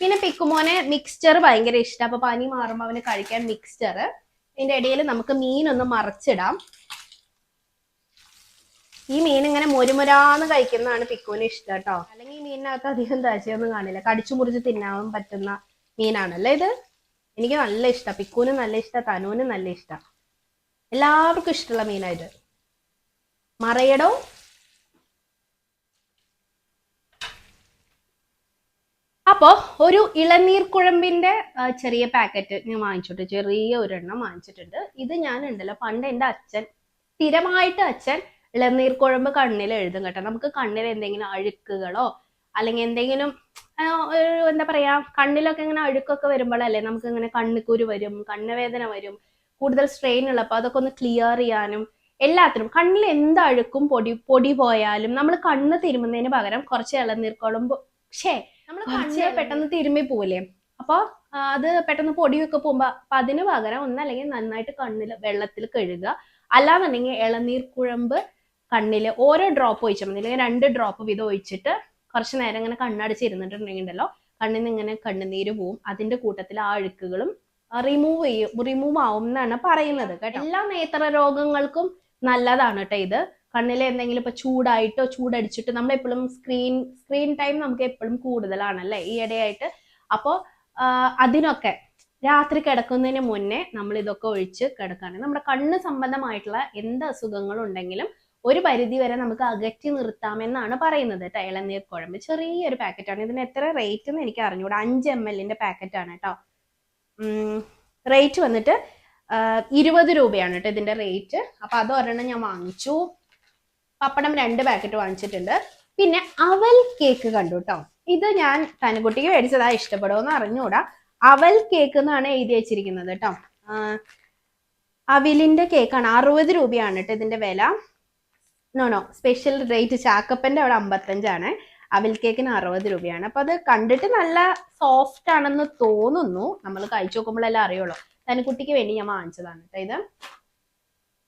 പിന്നെ പിക്കുമോനെ മിക്സ്ചർ ഭയങ്കര ഇഷ്ടം. അപ്പൊ പനി മാറുമ്പോൾ അവന് കഴിക്കാൻ മിക്സ്ചർ. ഇതിന്റെ ഇടയിൽ നമുക്ക് മീനൊന്ന് മറച്ചിടാം. ഈ മീൻ ഇങ്ങനെ മൊരുമൊരാന്ന് കഴിക്കുന്നതാണ് പിക്കുവിന് ഇഷ്ടം കേട്ടോ. അല്ലെങ്കിൽ ഈ മീനിനകത്ത് അധികം ദശയൊന്നും കാണില്ല, കടിച്ചു മുറിച്ച് തിന്നാൻ പറ്റുന്ന മീനാണല്ലേ ഇത്. എനിക്ക് നല്ല ഇഷ്ടം, പിക്കുവിനും നല്ല ഇഷ്ടം, തനുവിനും നല്ല ഇഷ്ടം, എല്ലാവർക്കും ഇഷ്ടമുള്ള മീനായത്. മറയടോ. അപ്പോ ഒരു ഇളനീർ കുഴമ്പിന്റെ ചെറിയ പാക്കറ്റ് ഞാൻ വാങ്ങിച്ചിട്ട്, ചെറിയ ഒരെണ്ണം വാങ്ങിച്ചിട്ടുണ്ട്. ഇത് ഞാൻ ഉണ്ടല്ലോ പണ്ട് എൻ്റെ അച്ഛൻ സ്ഥിരമായിട്ട് ഇളനീർ കുഴമ്പ് കണ്ണിൽ എഴുതും കേട്ടോ. നമുക്ക് കണ്ണിൽ എന്തെങ്കിലും അഴുക്കുകളോ അല്ലെങ്കിൽ എന്തെങ്കിലും എന്താ പറയാ, കണ്ണിലൊക്കെ ഇങ്ങനെ അഴുക്കൊക്കെ വരുമ്പോഴല്ലേ നമുക്ക് ഇങ്ങനെ കണ്ണുകുരു വരും, കണ്ണുവേദന വരും, കൂടുതൽ സ്ട്രെയിൻ ഉള്ളപ്പോൾ അതൊക്കെ ഒന്ന് ക്ലിയർ ചെയ്യാനും എല്ലാത്തിനും. കണ്ണിൽ എന്ത് അഴുക്കും പൊടി പോയാലും നമ്മൾ കണ്ണ് തിരുമുന്നതിന് പകരം കുറച്ച് ഇളനീർ കുഴമ്പ് നമ്മൾ കണ്ണ് പെട്ടെന്ന് തിരുമ്മി പോവില്ലേ, അപ്പൊ അത് പെട്ടെന്ന് പൊടിയൊക്കെ പോകുമ്പോ അപ്പൊ അതിന് പകരം ഒന്നല്ലെങ്കിൽ നന്നായിട്ട് കണ്ണിൽ വെള്ളത്തിൽ കഴുകുക, അല്ലാന്നുണ്ടെങ്കിൽ ഇളനീർ കുഴമ്പ് കണ്ണില് ഓരോ ഡ്രോപ്പ് ഒഴിച്ചാൽ മതി, അല്ലെങ്കിൽ 2 ഡ്രോപ്പ് വീതം ഒഴിച്ചിട്ട് കുറച്ച് നേരം ഇങ്ങനെ കണ്ണടച്ചിരുന്നിട്ടുണ്ടെങ്കിലോ കണ്ണിന് ഇങ്ങനെ കണ്ണുനീര് പോവും. അതിന്റെ കൂട്ടത്തിൽ ആ അഴുക്കുകളും റിമൂവ് ആവും എന്നാണ് പറയുന്നത് കേട്ടോ. എല്ലാ നേത്ര രോഗങ്ങൾക്കും നല്ലതാണ് കേട്ടോ ഇത്. കണ്ണിൽ എന്തെങ്കിലും ഇപ്പൊ ചൂടായിട്ടോ ചൂടടിച്ചിട്ടോ, നമ്മളെപ്പോഴും സ്ക്രീൻ ടൈം നമുക്ക് എപ്പോഴും കൂടുതലാണല്ലേ ഈ ഇടയായിട്ട്. അപ്പോൾ അതിനൊക്കെ രാത്രി കിടക്കുന്നതിന് മുന്നേ നമ്മൾ ഇതൊക്കെ ഒഴിച്ച് കിടക്കുകയാണെങ്കിൽ നമ്മുടെ കണ്ണ് സംബന്ധമായിട്ടുള്ള എന്ത് അസുഖങ്ങളും ഉണ്ടെങ്കിലും ഒരു പരിധി വരെ നമുക്ക് അകറ്റി നിർത്താമെന്നാണ് പറയുന്നത് കേട്ടോ. ഇളനീർ കുഴമ്പ് ചെറിയൊരു പാക്കറ്റാണ്. ഇതിന് എത്ര റേറ്റ് എന്ന് എനിക്ക് അറിഞ്ഞൂടാ. 5 ml പാക്കറ്റാണ് കേട്ടോ. റേറ്റ് വന്നിട്ട് 20 രൂപയാണ് കേട്ടോ ഇതിന്റെ റേറ്റ്. അപ്പൊ അത് ഒരെണ്ണം ഞാൻ വാങ്ങിച്ചു. പപ്പടം 2 പാക്കറ്റ് വാങ്ങിച്ചിട്ടുണ്ട്. പിന്നെ അവൽ കേക്ക് കണ്ടു കേട്ടോ. ഇത് ഞാൻ തനുകുട്ടിക്ക് മേടിച്ചതാ, ഇഷ്ടപ്പെടുമെന്ന് അറിഞ്ഞൂടാ. അവൽ കേക്ക് എന്നാണ് എഴുതി വെച്ചിരിക്കുന്നത് കേട്ടോ. അവിലിന്റെ കേക്കാണ്. 60 രൂപയാണ് കേട്ടോ ഇതിന്റെ വില. നോ സ്പെഷ്യൽ റേറ്റ് ചാക്കപ്പന്റെ അവിടെ 55 അവൽ കേക്കിന് 60 രൂപയാണ്. അപ്പൊ അത് കണ്ടിട്ട് നല്ല സോഫ്റ്റ് ആണെന്ന് തോന്നുന്നു, നമ്മൾ കഴിച്ചു നോക്കുമ്പോഴെല്ലാം അറിയുള്ളൂ. തനുകുട്ടിക്ക് വേണ്ടി ഞാൻ വാങ്ങിച്ചതാണ് കേട്ടോ ഇത്.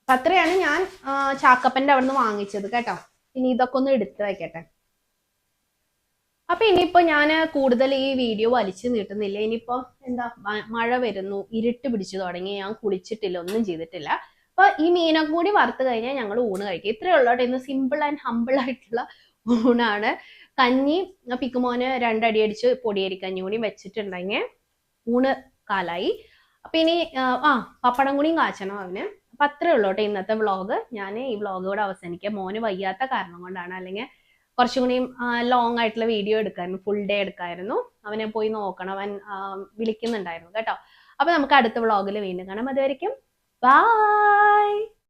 അപ്പൊ അത്രയാണ് ഞാൻ ചാക്കപ്പന്റെ അവിടെ നിന്ന് വാങ്ങിച്ചത് കേട്ടോ. ഇനി ഇതൊക്കെ ഒന്ന് എടുത്തു വെക്കട്ടെ. അപ്പൊ ഇനിയിപ്പോ ഞാൻ കൂടുതൽ ഈ വീഡിയോ വലിച്ചു നീട്ടുന്നില്ല. ഇനിയിപ്പോ എന്താ, മഴ വരുന്നു, ഇരുട്ട് പിടിച്ചു തുടങ്ങി, ഞാൻ കുളിച്ചിട്ടില്ല, ഒന്നും ചെയ്തിട്ടില്ല. അപ്പൊ ഈ മീനൊക്കെ കൂടി വറുത്ത് കഴിഞ്ഞാൽ ഞങ്ങൾ ഊണ് കഴിക്കും. ഇത്രയേ ഉള്ളൂ. ഇന്ന് സിമ്പിൾ ആൻഡ് ഹമ്പിൾ ആയിട്ടുള്ള ഊണാണ്. കഞ്ഞി പിക്കുമോന് 2 അടി അടിച്ച് പൊടിയരിക്കഞ്ഞി കൂടി വെച്ചിട്ടുണ്ടെങ്കിൽ ഊണ് കാലായി. അപ്പൊ ഇനി പപ്പടം കൂടിയും കാച്ചണം അവന്. അപ്പൊ അത്രേ ഉള്ളൂ കേട്ടോ ഇന്നത്തെ വ്ളോഗ്. ഞാൻ ഈ വ്ളോഗ് കൂടെ അവസാനിക്കാം. മോന് വയ്യാത്ത കാരണം കൊണ്ടാണ്, അല്ലെങ്കിൽ കുറച്ചും കൂടിയും ലോങ് ആയിട്ടുള്ള വീഡിയോ എടുക്കായിരുന്നു, ഫുൾ ഡേ എടുക്കായിരുന്നു. അവനെ പോയി നോക്കണം, അവൻ വിളിക്കുന്നുണ്ടായിരുന്നു കേട്ടോ. അപ്പൊ നമുക്ക് അടുത്ത വ്ളോഗിൽ വീണ്ടും കാണാം. അതുവരെയ്ക്കും ബൈ.